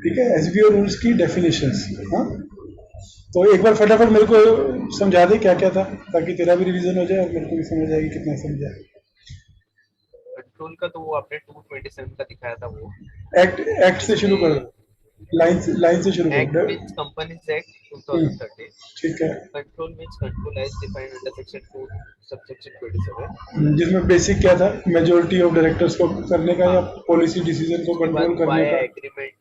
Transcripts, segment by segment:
ठीक है, SBO rules की डेफिनेशंस। हाँ, तो एक बार फटाफट मेरे को समझा दे क्या क्या था, ताकि तेरा भी रिवीजन हो जाए और मेरे को भी समझ आएगी कितना समझा। कंट्रोल का तो वो आपने 227 का दिखाया था वो, एक्ट एक्ट से शुरू कर जिसमें दो, लाइन से शुरू एक्ट कर। मीन्स कंपनीज एक्ट हम्म, 2013, ठीक है। Control means control as defined under section 2 subsection 27। जिसमें बेसिक क्या था, मेजोरिटी ऑफ डायरेक्टर्स को करने का हाँ, या पॉलिसी डिसीजन को उसके बाद कंट्रोल करने वाया का। एग्रीमेंट,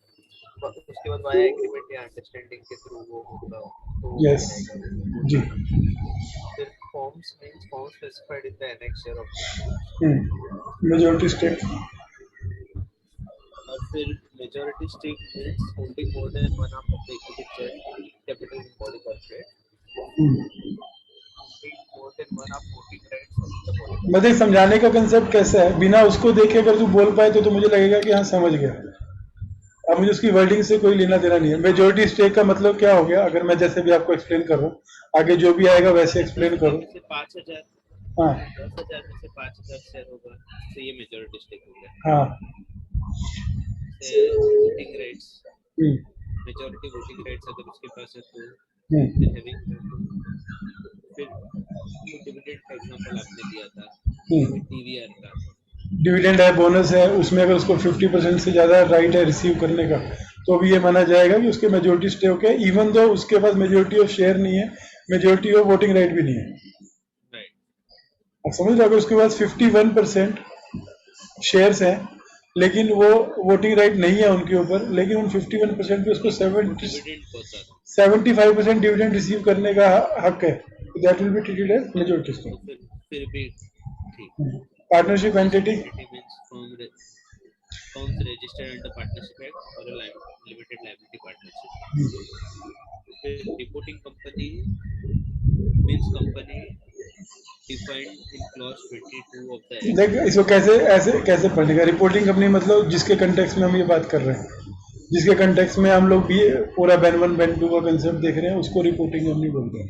उसके बाद वाया एग्रीमेंट या अंडरस्टैंडिंग के थ्रू वो होगा, तो वो यस बन जाएगा जी। वोटिंग। फिर forms means forms specified in the annexure of this rules. Majority stake. और फिर majority stake means holding more than one half of the equity share capital in body corporate, holding more than one half voting rights of the body मतलब corporate. समझाने का concept कैसा है, बिना उसको देखे अगर तू बोल पाए तो मुझे लगेगा कि हाँ समझ गया। अब मुझे उसकी वर्डिंग से कोई लेना देना नहीं है। मेजोरिटी स्टेक का मतलब क्या हो गया, अगर मैं जैसे भी आपको एक्सप्लेन कर रहा हूँ, आगे जो भी आएगा वैसे एक्सप्लेन 10,000 करो। में से 5,000, हाँ 10,000 में से 5,000 शेयर होगा, तो ये मेजॉरिटी स्टेक हो गया। हाँ। से वोटिंग राइट्स, हम्म, मेजॉरिटी वोटिंग राइट्स अगर उसके पास है तो हम्म, फिर हैविंग, फिर वो डिविडेंड का एग्जांपल आपने दिया था, डीवीआर का। डिविडेंड है, बोनस है, उसमें अगर उसको 50% से ज़्यादा राइट है रिसीव करने का, तो भी ये माना जाएगा कि उसके मेजोरिटी स्टेक है, इवन दो उसके पास मेजोरिटी ऑफ शेयर नहीं है, मेजोरिटी ऑफ वोटिंग राइट भी नहीं है। राइट। आप समझ रहे हो, अगर उसके पास 51% शेयर्स हैं लेकिन वो वोटिंग राइट नहीं है उनके ऊपर, लेकिन उन 51% पे उसको वो डिविडेंड बहुत ज्यादा, 75% डिविडेंड रिसीव करने का हक है, that will be treated as majority तो स्टेक। फिर भी ठीक। Partnership partnership entity. Entity means firms registered under partnership act or a limited liability partnership. फिर reporting company means company defined in clause 22 of the act. देख इसको कैसे ऐसे कैसे पढ़ेगा, रिपोर्टिंग कंपनी मतलब जिसके कंटेक्स में हम ये बात कर रहे हैं, जिसके कंटेक्स में हम लोग भी पूरा बैन 1 बैन 2 का कंसेप्ट देख रहे हैं, उसको रिपोर्टिंग कंपनी बोलते हैं।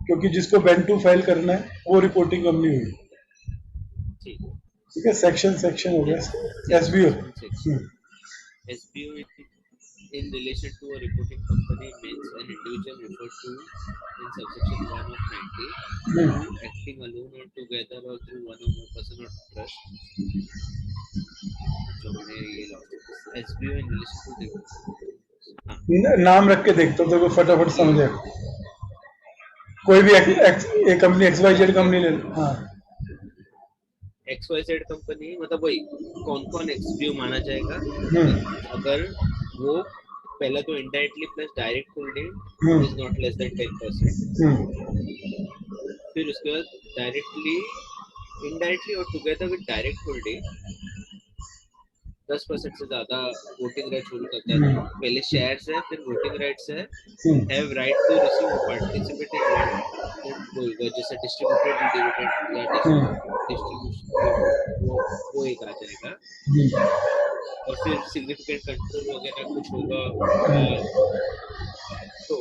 क्योंकि जिसको बैन 2 फाइल करना है वो रिपोर्टिंग कंपनी हुई। ठीक। ठीक है, सेक्शन सेक्शन हो गया। SBO. Section section SBO in relation to a reporting company means an individual referred to in subsection 1 of 90 who acting alone or together or through one or more person or trust, जो मैंने ये lost SBO in relation to, हाँ नाम रख के देखता हूँ तो फटाफट ये समझ आएगा। कोई भी एक कंपनी एक्स वाई आ जेड गया। कंपनी ले लो। हाँ XYZ कंपनी मतलब वही कौन कौन XBO माना जाएगा, हम्म, अगर वो पहला तो indirectly plus direct holding hmm, is not less than 10%, हम्म, फिर उसके बाद डायरेक्टली, इनडायरेक्टली और टुगेदर विद डायरेक्ट होल्डिंग 10% से ज्यादा वोटिंग राइट्स होल्ड करता है, तो पहले शेयर्स है फिर वोटिंग राइट्स है, हैव राइट टू रिसीव और पार्टिसिपेट इन वांटेड, जैसे डिस्ट्रीब्यूटेड डिविडेंड या डिस्ट्रीब्यूशन, वो एक आ जाएगा। और फिर सिग्निफिकेंट कंट्रोल वगैरह कुछ होगा, तो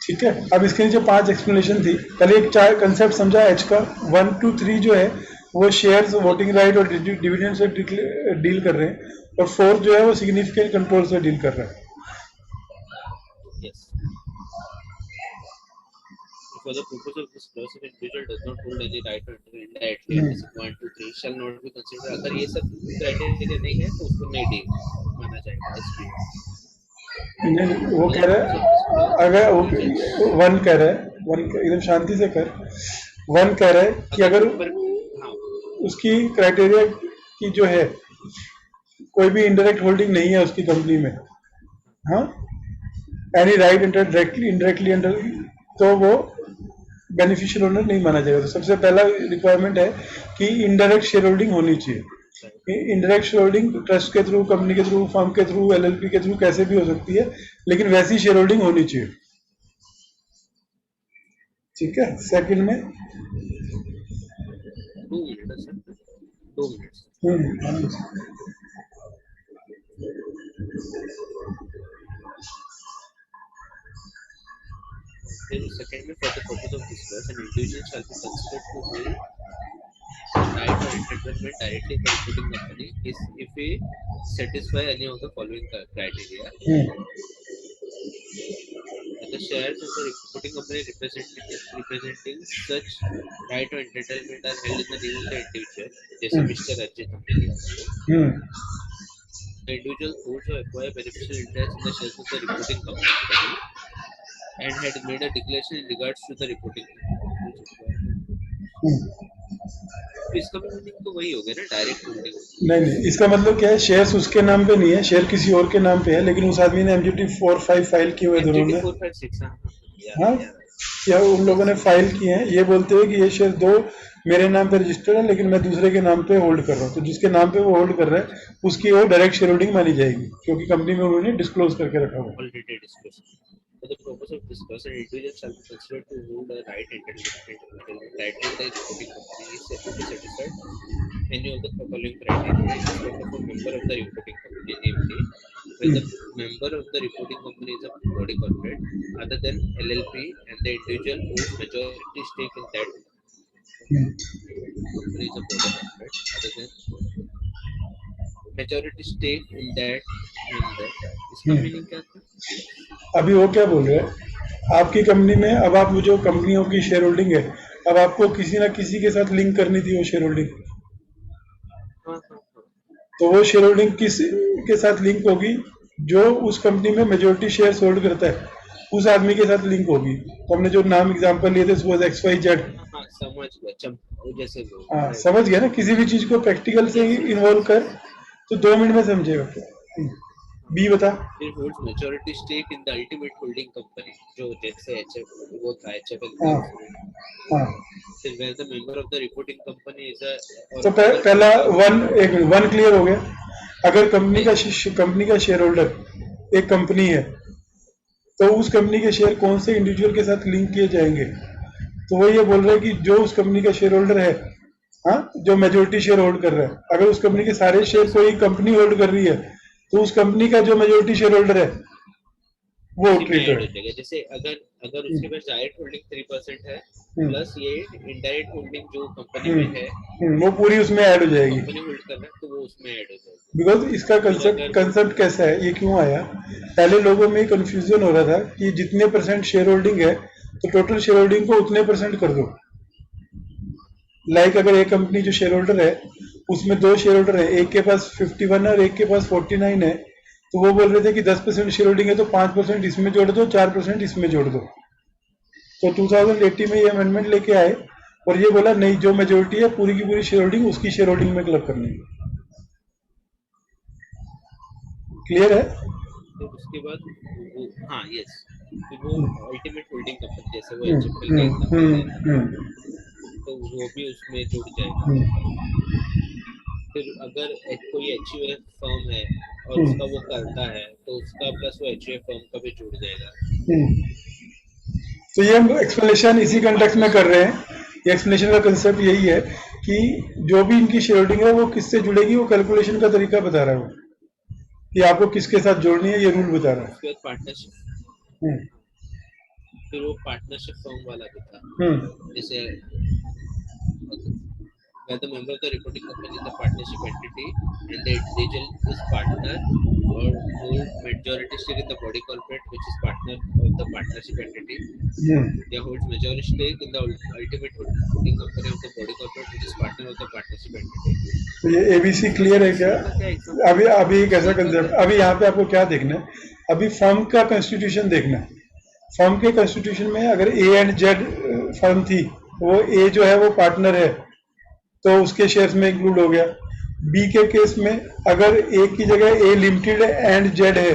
ठीक है। अब इसके नीचे 5 एक्सप्लेनेशन थी, पहले एक 4 कंसेप्ट समझा एच का। 1 2 3 जो है वो शेयर्स, वोटिंग राइट और डिविडेंड से डील कर रहे हैं, और 4 जो है वो सिग्निफिकेंट कंट्रोल से डील कर रहा है। Yes, for the purpose of this clause, if individual does not hold any right to enter indirectly under section 1 2 3 shall not be considered, अगर ये सब क्राइटेरिया नहीं है तो उसको नहीं डील माना जाएगा SBO। वो For the कह रहा purpose of this है, clause, अगर individuals, वन कह रहा है, एकदम शांति से कर। वन कह रहा है कि अगर अगर ऊपर, हाँ उसकी क्राइटेरिया की जो है, कोई भी इनडायरेक्ट होल्डिंग नहीं है उसकी कंपनी में, हाँ, any right inter directly indirectly under, तो वो बेनिफिशियल ओनर नहीं माना जाएगा। तो सबसे पहला रिक्वायरमेंट है कि इनडायरेक्ट शेयर होल्डिंग होनी चाहिए। इनडायरेक्ट शेयर होल्डिंग ट्रस्ट के थ्रू, कंपनी के थ्रू, फर्म के थ्रू, एलएलपी के थ्रू कैसे भी हो सकती है, लेकिन वैसी शेयर होल्डिंग होनी चाहिए। ठीक है, सेकंड में 2 मिनट सर, 2 मिनट। हम्म, फिर सेकंड में, for the purpose of this clause, an individual shall be considered to hold right or enter settlement directly in the reporting company is if we satisfy any of the following criteria. The shares in the reporting company representing such right or entitlement are held in the name of the individual, जैसे mister Ranjit हमने लिया था वो. The individual holds or acquire beneficial interest in the shares of the reporting company and had made a declaration in regards to the reporting company. तो इसका भी meaning तो वही हो गया ना, डायरेक्ट होल्डिंग. नहीं, इसका मतलब क्या है, शेयर्स उसके नाम पे नहीं है, शेयर किसी और के नाम पे है, लेकिन उस आदमी ने एमजीटी 4-5 फाइल किए हुए दोनों ने. 4-5-6 हाँ, या उन लोगों ने फाइल किए हैं ये बोलते हुए कि ये शेयर दो मेरे नाम पे रजिस्टर्ड है, लेकिन मैं दूसरे के नाम पे होल्ड कर रहा हूँ. तो जिसके नाम पे वो होल्ड कर रहा है उसकी वो डायरेक्ट शेयर होल्डिंग मानी जाएगी, क्योंकि कंपनी में उन्होंने डिस्क्लोज करके रखा हुआ. Already disclose. For the purpose of this person, individual shall be considered to hold a right entitlement directly in the reporting company is satisfied any of the following criteria in respect of a member of the reporting company, namely, when the member of the reporting company is a body corporate other than LLP and the individual holds majority stake in that company is a body corporate other than majority stake in that member. इसका meaning क्या था? अभी वो क्या बोल रहे हैं, आपकी कंपनी में अब आप जो कंपनियों की शेयर होल्डिंग है, अब आपको किसी ना किसी के साथ लिंक करनी थी वो शेयर होल्डिंग. तो वो शेयर होल्डिंग किस के साथ लिंक होगी? जो उस कंपनी में मेजोरिटी शेयर होल्ड करता है उस आदमी के साथ लिंक होगी. तो हमने जो नाम एग्जांपल लिए थे सपोज XYZ. समझ गया ना, किसी भी चीज को प्रैक्टिकल से इन्वॉल्व कर तो 2 मिनट में समझेगा. बी बता. Majority stake in the ultimate holding company, जो जैसे एचएफ वो था, HFL. हाँ. फिर where the member of the reporting company is a. तो पहला वन क्लियर हो गया. अगर कंपनी का शेयर होल्डर एक कंपनी है तो उस कंपनी के शेयर कौन से इंडिविजुअल के साथ लिंक किए जाएंगे? तो वो ये बोल रहा है कि जो उस कंपनी का शेयर होल्डर है, हाँ, जो मेजोरिटी शेयर होल्ड कर रहा है, अगर उस कंपनी के सारे शेयर कोई कंपनी होल्ड कर रही है तो उस कंपनी का जो मेजोरिटी शेयर होल्डर है वो ट्रीटेड हो जाएगा. जैसे अगर उसके पास डायरेक्ट होल्डिंग 3% है प्लस ये इनडायरेक्ट होल्डिंग जो कंपनी में है वो पूरी उसमें ऐड हो जाएगी. कंपनी होल्ड कर रहा है तो वो उसमें ऐड हो जाएगी. बिकॉज इसका कंसेप्ट कैसा है, ये क्यों आया? पहले लोगों में कंफ्यूजन हो रहा था कि जितने परसेंट शेयर होल्डिंग है तो टोटल शेयर होल्डिंग को उतने परसेंट कर दो. लाइक अगर एक कंपनी जो शेयर होल्डर है उसमें 2 शेयर होल्डर है, एक के पास 51 है और एक के पास 49 है, तो वो बोल रहे थे कि 10% शेयर होल्डिंग है तो 5% इसमें जोड़ दो, 4% इसमें जोड़ दो. तो 2080 में ये अमेंडमेंट लेके आए और ये बोला नहीं, जो मेजोरिटी है पूरी की पूरी शेयर होल्डिंग उसकी शेयर होल्डिंग में क्लब करनी है. क्लियर है? तो उसके बाद वो, हाँ, यस, तो वो अल्टीमेट होल्डिंग कंपनी जैसे वो HFL का एग्जांपल, तो वो भी उसमें जुड़ जाएगा. फिर अगर कोई HUF फर्म है और उसका वो करता है तो उसका प्लस वो HUF फर्म का भी जुड़ जाएगा. तो ये हम एक्सप्लेनेशन इसी कंटेक्स्ट में कर रहे हैं. ये एक्सप्लेनेशन का कंसेप्ट यही है कि जो भी इनकी शेयर होल्डिंग है वो किससे जुड़ेगी, वो कैलकुलेशन का तरीका बता रहा है वो कि आपको किसके साथ जोड़नी है, ये रूल बता रहा है. उसके बाद पार्टनरशिप, फिर वो पार्टनरशिप फर्म वाला भी था. जैसे where the member of the reporting company is a partnership entity and the individual is partner or hold majority stake in the body corporate which is partner of the partnership entity. They holds majority stake in the ultimate holding company of the body corporate which is partner of the partnership entity. तो ये ABC clear है क्या? अभी एक ऐसा concept, अभी यहाँ पे आपको क्या देखना है, अभी फर्म का कॉन्स्टिट्यूशन देखना है. फर्म के कॉन्स्टिट्यूशन में अगर A and Z फर्म थी, वो A जो है वो पार्टनर है तो उसके शेयर्स में इंक्लूड हो गया. बी के केस में अगर ए की जगह ए लिमिटेड एंड जेड है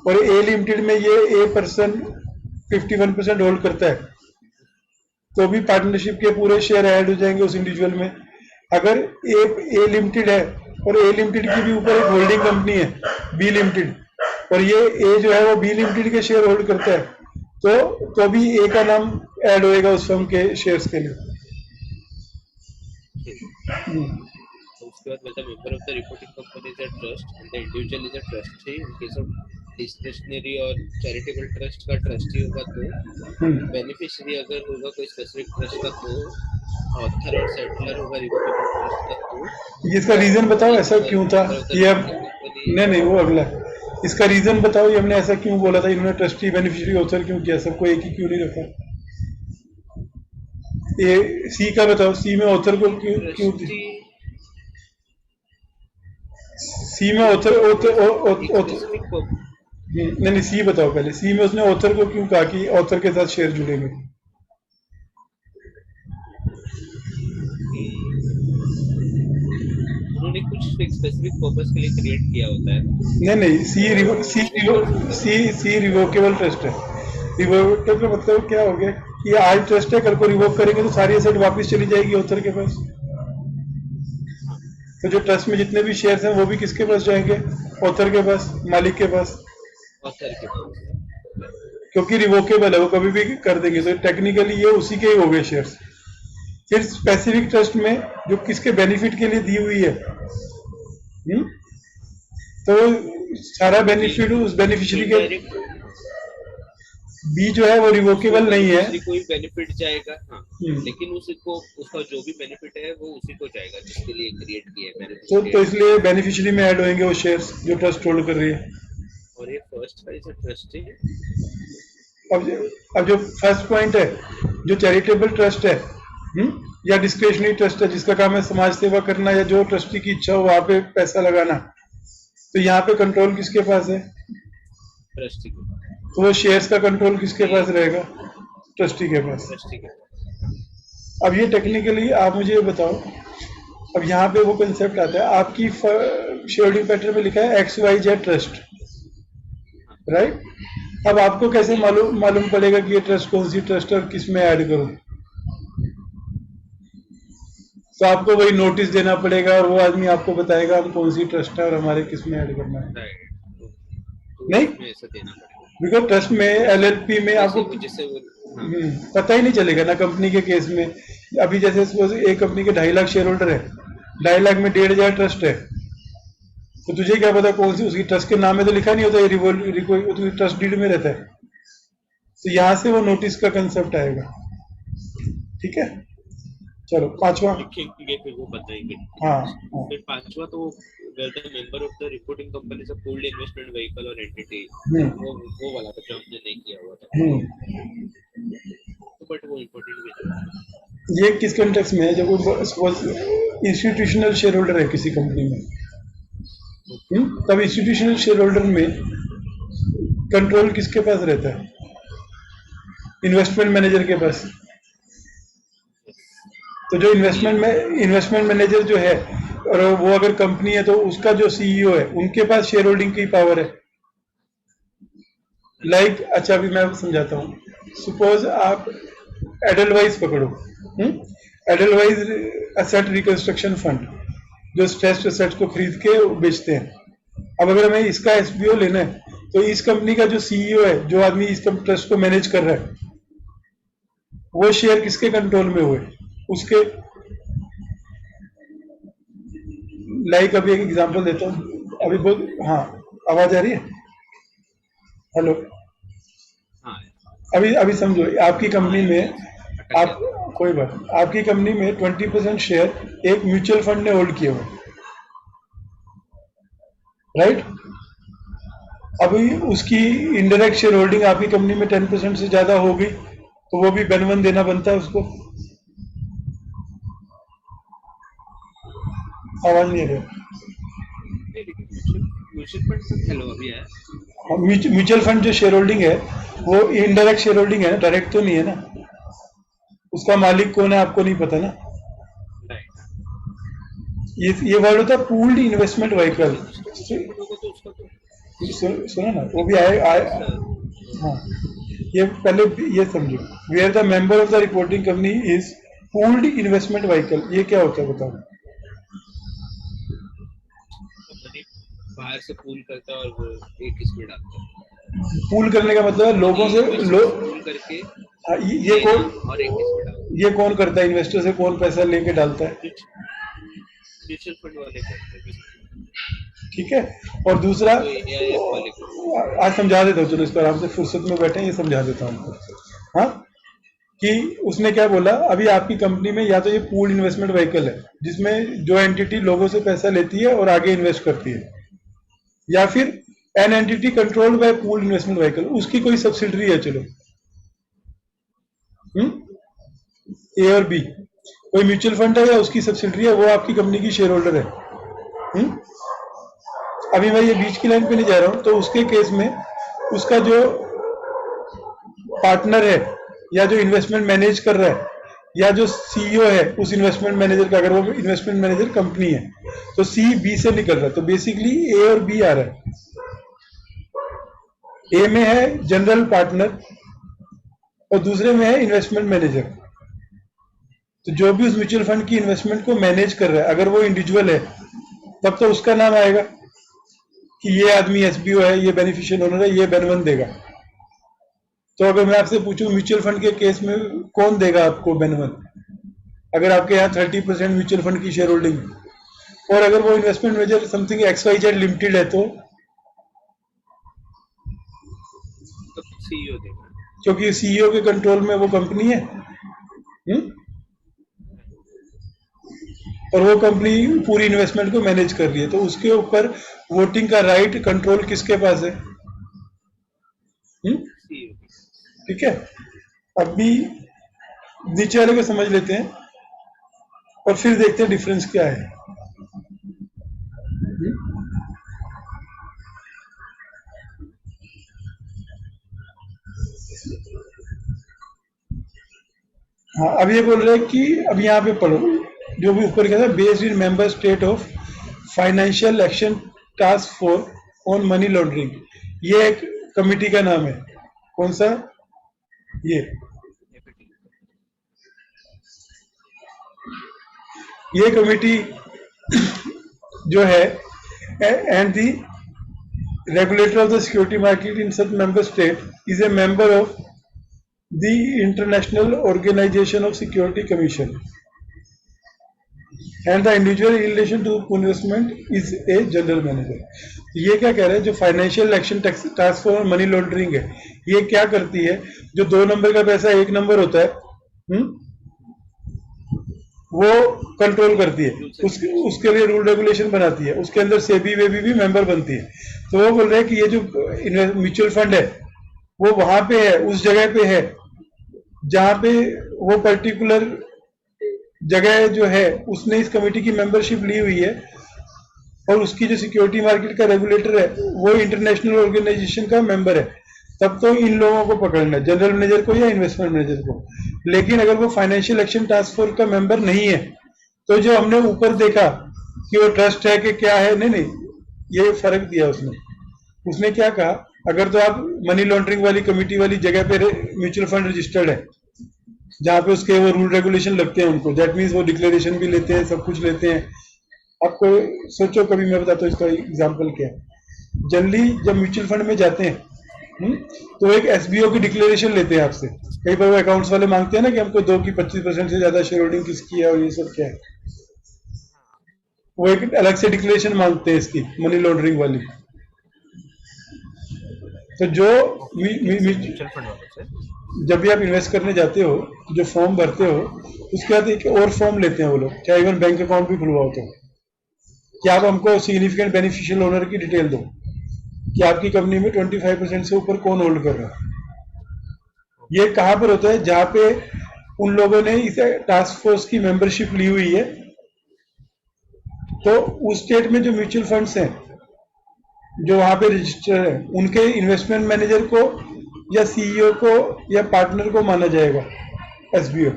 और ए लिमिटेड में ये ए पर्सन 51% होल्ड करता है तो भी पार्टनरशिप के पूरे शेयर ऐड हो जाएंगे उस इंडिविजुअल में. अगर ए लिमिटेड है और ए लिमिटेड की भी ऊपर एक होल्डिंग कंपनी है बी लिमिटेड और ये ए जो है वो बी लिमिटेड के शेयर होल्ड करता है तो भी ए का नाम ऐड होएगा उस फर्म के शेयर्स के लिए. उसके बाद मतलब member of the reporting company is a trust and the individual is a trustee. In case of discretionary और चैरिटेबल ट्रस्ट का ट्रस्टी होगा तो बेनिफिशियरी अगर होगा कोई स्पेसिफिक ट्रस्ट का तो ऑथर और सेटलर होगा रिवोकेबल ट्रस्ट का, तो इसका रीजन बताओ ऐसा अगर क्यों था मेंबर ऑफ द ये अब। रिपोर्टिंग कंपनी नहीं नहीं, वो अगला है। इसका रीजन बताओ, ये हमने ऐसा क्यों बोला था, इन्होंने ट्रस्टी बेनिफिशियरी ऑथर क्यों किया, सबको एक ही क्यों नहीं रखा। ये सी का बताओ, सी में ऑथर को क्यों क्यों ट्रस्टी सी में ऑथर ऑथर एक ऑथर स्पेसिफिक नहीं नहीं, सी बताओ पहले, सी में उसने ऑथर को क्यों कहा कि ऑथर के साथ शेयर जुड़ेंगे। उन्होंने कुछ स्पेसिफिक पर्पस के लिए क्रिएट किया होता है, नहीं नहीं, सी रिवोकेबल ट्रस्ट है। रिवोकेबल का मतलब क्या हो गया कि आज ट्रस्ट है, कल को रिवोक करेंगे तो सारी एसेट वापस चली जाएगी ऑथर के पास। तो जो ट्रस्ट में जितने भी शेयर्स हैं वो भी किसके पास जाएंगे, ऑथर के पास, मालिक के पास, ऑथर के पास। क्योंकि रिवोकेबल है, वो कभी भी कर देंगे, तो टेक्निकली ये उसी के ही हो गए शेयर्स। फिर स्पेसिफिक ट्रस्ट में जो किसके बेनिफिट के लिए दी हुई है, तो सारा बेनिफिट उस बेनिफिशियरी के, इनडायरेक्ट बी जो है वो रिवोकेबल नहीं है। उसी को ही बेनिफिट जाएगा, हाँ, हम्म। लेकिन उसको उसका जो भी बेनिफिट है वो उसी को जाएगा जिसके लिए क्रिएट किया है तो बेनिफिशियरी। इसलिए बेनिफिशियरी में ऐड होंगे वो शेयर्स जो ट्रस्ट होल्ड कर रही है। और ये फर्स्ट का इज ट्रस्टी। अब जो फर्स्ट पॉइंट है, जो चैरिटेबल ट्रस्ट है, या डिस्क्रिशनरी ट्रस्ट है जिसका काम है समाज सेवा करना, या जो ट्रस्टी की इच्छा हो वहां पे पैसा लगाना, तो यहाँ पे कंट्रोल किसके पास है, ट्रस्टी के पास। तो वो शेयर्स का कंट्रोल किसके पास रहेगा, ट्रस्टी के पास। ट्रस्टी के पास। अब ये टेक्निकली आप मुझे बताओ, अब यहाँ पे वो कंसेप्ट आता है, आपकी शेयरहोल्डिंग पैटर्न में लिखा है XYZ ट्रस्ट, राइट। अब आपको कैसे मालूम पड़ेगा कि ये ट्रस्ट कौन सी ट्रस्ट है और किस में ऐड करूं, तो आपको वही नोटिस देना पड़ेगा और वो आदमी आपको बताएगा हम कौन सी ट्रस्ट है और हमारे किस में ऐड करना है। नहीं, उसमें ऐसा देना पड़ेगा, बिकॉज ट्रस्ट में LLP में आपको जैसे वो, हाँ, पता ही नहीं चलेगा ना कंपनी के केस में। अभी जैसे सपोज एक कंपनी के 2.5 लाख शेयर होल्डर है, 2.5 लाख में 1,500 ट्रस्ट है, तो तुझे क्या पता कौन सी, उसकी ट्रस्ट के नाम में तो लिखा नहीं होता, ये ट्रस्ट डीड में रहता है। तो यहां से वो नोटिस का कंसेप्ट आएगा, ठीक है। चलो पांचवा, लिखेंगे फिर वो बताएंगे। हाँ फिर पांचवा तो where the member of the reporting company is a pooled investment vehicle or entity, वो वाला था जो हमने नहीं किया हुआ था, तो बट वो इम्पोर्टेंट भी था। ये किस कंटेक्स्ट में है, जब सपोज इंस्टीट्यूशनल शेयर होल्डर है किसी कंपनी में, तब इंस्टीट्यूशनल शेयर होल्डर में कंट्रोल किसके पास रहता है, इन्वेस्टमेंट मैनेजर के पास। तो जो इन्वेस्टमेंट मैनेजर जो है, और वो अगर कंपनी है तो उसका जो CEO है उनके पास शेयर होल्डिंग की पावर है। लाइक अच्छा अभी मैं समझाता हूँ, सपोज आप एडलवाइज पकड़ो, एडलवाइज एसेट रिकंस्ट्रक्शन फंड जो स्ट्रेस्ड एसेट को खरीद के बेचते हैं। अब अगर हमें इसका SBO लेना है तो इस कंपनी का जो CEO है, जो आदमी इस ट्रस्ट को मैनेज कर रहा है, वो शेयर किसके कंट्रोल में हुए, उसके। लाइक अभी एक एग्जांपल देता हूँ, अभी बहुत, हाँ आवाज आ रही है, हेलो, हाँ, अभी समझो आपकी कंपनी में, आप कोई बात, आपकी कंपनी में 20% शेयर एक म्यूचुअल फंड ने होल्ड किए हुए, राइट। अभी उसकी इनडायरेक्ट शेयर होल्डिंग आपकी कंपनी में 10% से ज्यादा हो गई, तो वो भी बेन देना बनता है उसको। आवाज नहीं आ रही। म्यूचुअल फंड हेलो अभी है। म्यूचुअल फंड जो शेयर होल्डिंग है वो इनडायरेक्ट शेयर होल्डिंग है ना, डायरेक्ट तो नहीं है ना। उसका मालिक कौन है आपको नहीं पता ना। ये वर्ड होता है पूल्ड इन्वेस्टमेंट व्हीकल। सुनो ना, वो भी आए हाँ, ये पहले ये समझो, where the member of the reporting company is pooled investment vehicle. ये क्या होता है बताओ। बाहर से पूल करता है और वो एक इसमें डालता है। पूल करने का मतलब है लोगों से पूल करके ये कौन, और एक इसमें डालता है। ये कौन करता है, इन्वेस्टर से कौन पैसा लेके डालता है, म्यूचुअल फंड वाले करते हैं। ठीक है। और दूसरा तो आज समझा देता हूँ, चलो इसको आराम से फुर्सत में बैठे ये समझा देता हूँ। हाँ, कि उसने क्या बोला, अभी आपकी कंपनी में या तो ये पूल इन्वेस्टमेंट व्हीकल है जिसमें जो एंटिटी लोगों से पैसा लेती है और आगे इन्वेस्ट करती है, या फिर an entity controlled bye pool investment vehicle, उसकी कोई सब्सिडरी है, चलो ए और बी, कोई म्यूचुअल फंड है या उसकी सब्सिडरी है, वो आपकी कंपनी की शेयर होल्डर है। अभी मैं ये बीच की लाइन पे नहीं जा रहा हूं, तो उसके केस में उसका जो पार्टनर है या जो इन्वेस्टमेंट मैनेज कर रहा है या जो सीईओ है उस इन्वेस्टमेंट मैनेजर का, अगर वो इन्वेस्टमेंट मैनेजर कंपनी है तो सी बी से निकल रहा है, तो बेसिकली ए और बी आ रहा है। ए में है जनरल पार्टनर और दूसरे में है इन्वेस्टमेंट मैनेजर। तो जो भी उस म्यूचुअल फंड की इन्वेस्टमेंट को मैनेज कर रहा है, अगर वो इंडिविजुअल है तब तो उसका नाम आएगा कि ये आदमी एसबीओ है, ये बेनिफिशियल ओनर है, ये बेनवन देगा। तो अगर मैं आपसे पूछूं म्यूचुअल फंड के केस में कौन देगा आपको बेनवन, अगर आपके यहाँ 30% म्यूचुअल फंड की शेयर होल्डिंग, और अगर वो investment manager something XYZ limited है तो सीईओ देगा, क्योंकि सीईओ के कंट्रोल में वो कंपनी है। और वो कंपनी पूरी इन्वेस्टमेंट को मैनेज कर रही है, तो उसके ऊपर वोटिंग का राइट कंट्रोल किसके पास है? ठीक है, अभी नीचे वाले को समझ लेते हैं और फिर देखते हैं डिफरेंस क्या है। हाँ, अब ये बोल रहे हैं कि अब यहाँ पे पढ़ो जो भी ऊपर क्या था, based in member state of financial action task force on money laundering, ये एक कमिटी का नाम है। कौन सा? ये कमिटी जो है and the regulator of the security market in such member state is a member of the International Organization of Security Commission and the individual in relation to investment is a general manager। ये क्या कह रहे हैं, जो financial action task force money laundering है, ये क्या करती है, जो 2 नंबर का पैसा 1 नंबर होता है वो कंट्रोल करती है, उसके लिए रूल रेगुलेशन बनाती है, उसके अंदर सेबी वेबी भी मेंबर बनती है। तो वो बोल रहे हैं कि ये जो म्यूचुअल फंड है वो वहां पे है, उस जगह पे है जहां पे वो पर्टिकुलर जगह जो है उसने इस कमेटी की मेंबरशिप ली हुई है, और उसकी जो सिक्योरिटी मार्केट का रेगुलेटर है वो इंटरनेशनल ऑर्गेनाइजेशन का मेंबर है, तब तो इन लोगों को पकड़ना है, जनरल मैनेजर को या इन्वेस्टमेंट मैनेजर को। लेकिन अगर वो फाइनेंशियल एक्शन टास्क फोर्स का मेंबर नहीं है तो जो हमने ऊपर देखा कि वो ट्रस्ट है कि क्या है, नहीं नहीं, ये फर्क दिया उसने क्या कहा, अगर तो आप मनी लॉन्ड्रिंग वाली कमेटी वाली जगह पे म्यूचुअल फंड रजिस्टर्ड है जहां पे उसके वो रूल रेगुलेशन लगते हैं उनको, दैट मीन्स वो डिक्लेरेशन भी लेते हैं, सब कुछ लेते हैं। आपको सोचो, कभी मैं बताता हूँ इसका एग्जांपल क्या है। जनरली जब म्यूचुअल फंड में जाते हैं तो एक एसबीओ की डिक्लेरेशन लेते हैं आपसे, कई बार वो अकाउंट्स वाले मांगते हैं ना कि हमको 2 की 25% से ज्यादा शेयर होल्डिंग किसकी है और ये सब क्या है, वो एक अलग से डिक्लेरेशन मांगते हैं इसकी मनी लॉन्ड्रिंग वाली। तो जो म्यूचुअल फंड वाले से जब भी आप इन्वेस्ट करने जाते हो जो फॉर्म भरते हो उसके बाद एक और फॉर्म लेते हैं वो लोग, चाहे इवन बैंक अकाउंट भी खुलवाओ तो, कि आप हमको सिग्निफिकेंट बेनिफिशियल ओनर की डिटेल दो कि आपकी कंपनी में 25% से ऊपर कौन होल्ड कर रहा है। ये कहां पर होता है, जहां पे उन लोगों ने इस टास्क फोर्स की मेंबरशिप ली हुई है, तो उस स्टेट में जो म्यूचुअल फंड्स हैं जो वहां पे रजिस्टर है उनके इन्वेस्टमेंट मैनेजर को या सीईओ को या पार्टनर को माना जाएगा एसबीओ,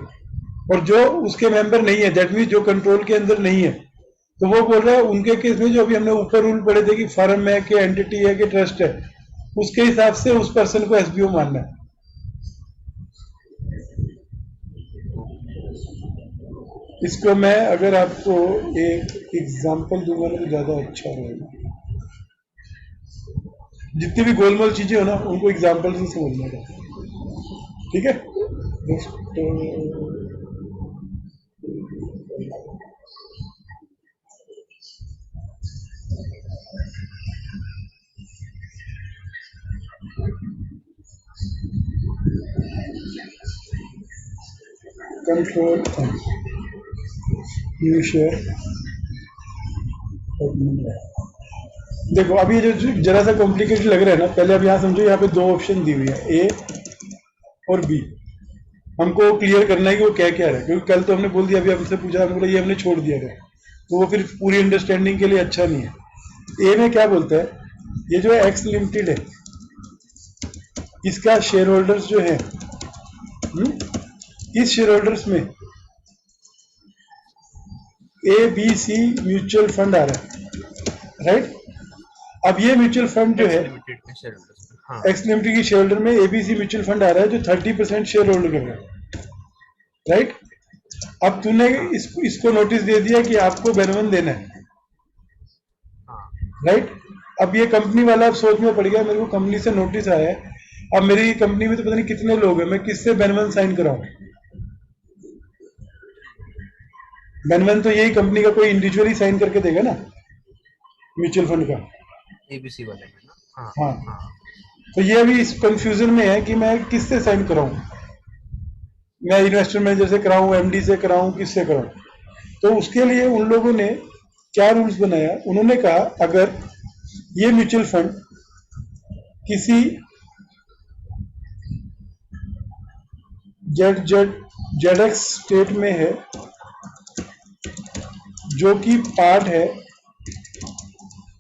और जो उसके मेंबर नहीं है, दैट मीन जो कंट्रोल के अंदर नहीं है, तो वो बोल रहा है उनके केस में जो अभी हमने ऊपर रूल पढ़े थे कि फर्म है कि एंटिटी है कि ट्रस्ट है, उसके हिसाब से उस पर्सन को एसबीओ मानना है। इसको मैं अगर आपको एक एग्जांपल दूंगा ना तो ज्यादा अच्छा रहेगा। जितनी भी गोलमोल चीजें हो ना उनको एग्जांपल से समझना है, ठीक है। Control new share. देखो अब ये जो जरा सा कॉम्प्लिकेटेड लग रहा है ना, पहले अब यहाँ समझो, यहाँ पे दो ऑप्शन दी हुई है, ए और बी। हमको क्लियर करना है कि वो क्या क्या है, क्योंकि कल तो हमने बोल दिया, अभी हमसे पूछा, हमने बोला ये हमने छोड़ दिया था, तो वो फिर पूरी अंडरस्टैंडिंग के लिए अच्छा नहीं है। ए में क्या बोलता है, ये जो है एक्स लिमिटेड है, इसका शेयर होल्डर्स जो है, इस शेयर होल्डर्स में A B C mutual fund आ रहा है, राइट। अब ये म्यूचुअल फंड जो है लिमिटेड में शेयर होल्डर्स में, हाँ, एक्स लिमिटेड की शेयर होल्डर में एबीसी म्यूचुअल फंड आ रहा है जो 30% शेयर होल्डर कर रहा है, राइट। अब तूने इसको नोटिस दे दिया कि आपको बेनवन देना है, राइट। अब ये कंपनी वाला अब सोच में पड़ गया, मेरे को कंपनी से नोटिस आया है, अब मेरी कंपनी में तो पता नहीं कितने लोग हैं, मैं किससे बेनवन साइन कराऊं। बेनवन तो यही कंपनी का कोई इंडिविजुअली साइन करके देगा ना, म्यूचुअल फंड का। एबीसी वाले में ना, हाँ हाँ, हाँ, तो ये अभी इस कंफ्यूजन में है कि मैं किससे साइन कराऊं, मैं इन्वेस्टमेंट मैनेजर से कराऊं, एमडी से कराऊं, किससे कराऊं। तो उसके लिए उन लोगों ने क्या रूल्स बनाया, उन्होंने कहा अगर ये म्यूचुअल फंड किसी जेडएक्स स्टेट में है जो कि पार्ट है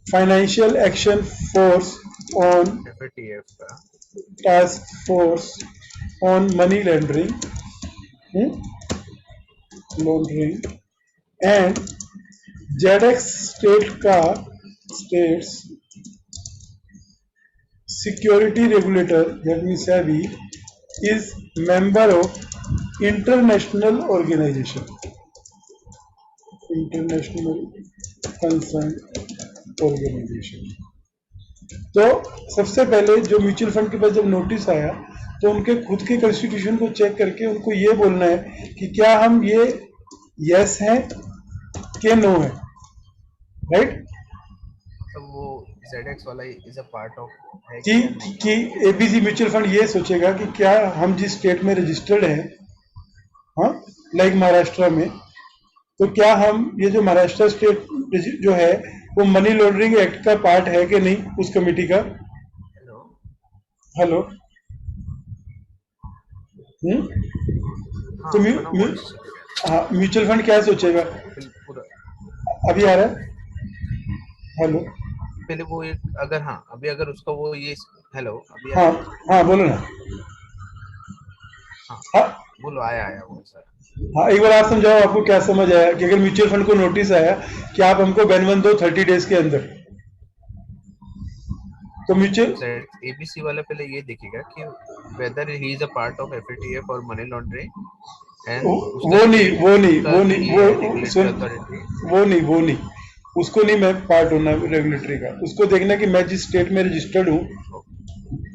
financial action force on FATF का, task force on money laundering and जेडएक्स स्टेट का state's securities regulator that means SEBI is member of international organization, international concern organization. तो सबसे पहले जो म्यूचुअल फंड के पास जब नोटिस आया तो उनके खुद के कॉन्स्टिट्यूशन को चेक करके उनको ये बोलना है कि क्या हम ये यस हैं कि नो है, राइट। तो वो जेडएक्स वाला इज अ पार्ट ऑफ है कि एबीसी म्यूचुअल फंड ये सोचेगा कि क्या हम जिस स्टेट में रजिस्टर्ड हैं, हाँ, लाइक महाराष्ट्र में, तो क्या हम ये जो महाराष्ट्र स्टेट जो है वो मनी लॉन्ड्रिंग एक्ट का पार्ट है कि नहीं, उस कमेटी का। हेलो, तो हाँ, म्यूचुअल फंड क्या सोचेगा, अभी आ रहा है, हेलो, पहले वो एक अगर, हाँ अभी अगर उसका वो ये, हेलो अभी हाँ हाँ बोलो ना, हाँ बोलो, आया वो सर। हाँ, एक बार आप समझाओ, आपको क्या समझ आया कि अगर म्यूचुअल फंड को नोटिस आया कि आप हमको बेनवन दो 30 डेज के अंदर, तो म्यूचुअल एबीसी वाला पहले ये देखेगा कि weather he is a part of FATF और मनी लॉन्ड्रिंग, एंड वो नहीं, उसको नहीं मैं पार्ट होना रेगुलेटरी का, उसको देखना कि मैं जिस स्टेट में रजिस्टर्ड हूँ,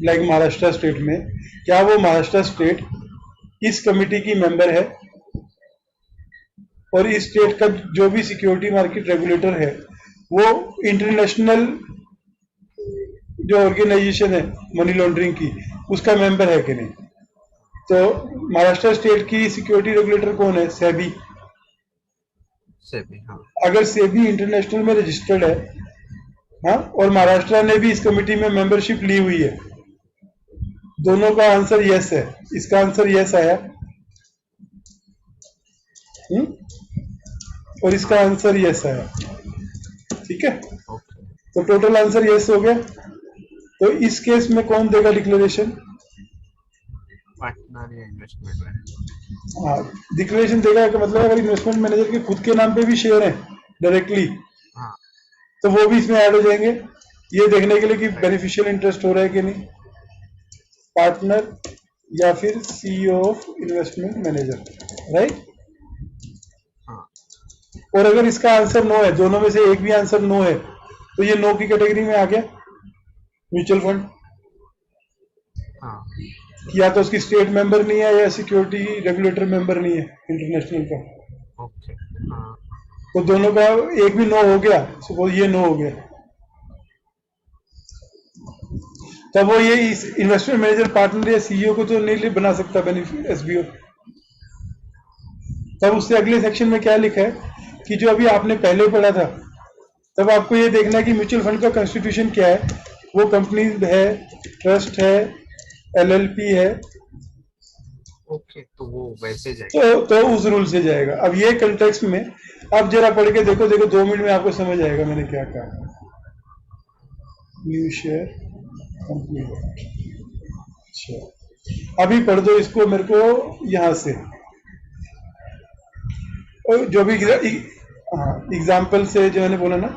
लाइक महाराष्ट्र स्टेट में, क्या वो महाराष्ट्र स्टेट इस कमिटी की मेंबर है, और इस स्टेट का जो भी सिक्योरिटी मार्केट रेगुलेटर है वो इंटरनेशनल जो ऑर्गेनाइजेशन है मनी लॉन्ड्रिंग की, उसका मेंबर है कि नहीं। तो महाराष्ट्र स्टेट की सिक्योरिटी रेगुलेटर कौन है, सेबी। हाँ। अगर सेबी इंटरनेशनल में रजिस्टर्ड है, हाँ, और महाराष्ट्र ने भी इस कमेटी में मेंबरशिप ली हुई है, दोनों का आंसर यस है, इसका आंसर यस आया, और इसका आंसर यस आया, ठीक है। तो टोटल आंसर यस हो गया। तो इस केस में कौन देगा डिक्लेरेशन, पार्टनर या इन्वेस्टमेंट मैनेजर। हाँ, डिक्लेरेशन देगा का मतलब अगर इन्वेस्टमेंट मैनेजर के खुद के नाम पे भी शेयर है डायरेक्टली, हाँ, तो वो भी इसमें ऐड हो जाएंगे, ये देखने के लिए कि बेनिफिशियल इंटरेस्ट हो रहा है कि नहीं, पार्टनर या फिर CEO of investment manager, right. और अगर इसका आंसर नो है, दोनों में से एक भी आंसर नो है, तो ये नो की कैटेगरी में आ गया म्यूचुअल फंड, या तो उसकी स्टेट मेंबर नहीं है या सिक्योरिटी रेगुलेटर मेंबर नहीं है इंटरनेशनल का। ओके, तो दोनों का एक भी नो हो गया, सपोज ये नो हो गया, तब वो ये इन्वेस्टमेंट मैनेजर पार्टनर या सीईओ को तो नहीं बना सकता एसबीओ, तब उससे अगले सेक्शन में क्या लिखा है कि जो अभी आपने पहले पढ़ा था, तब आपको ये देखना है कि म्यूचुअल फंड का कॉन्स्टिट्यूशन क्या है, वो कंपनी है, ट्रस्ट है, एलएलपी है, ओके, तो वो वैसे जाएगा। तो उस रूल से जाएगा। अब ये कंटेक्स्ट में आप जरा पढ़ के देखो, 2 मिनट में आपको समझ आएगा मैंने क्या कहा। न्यू शेयर कंपनी, अच्छा अभी पढ़ दो इसको मेरे को यहाँ से, और जो भी एग्जाम्पल से जो मैंने बोला ना,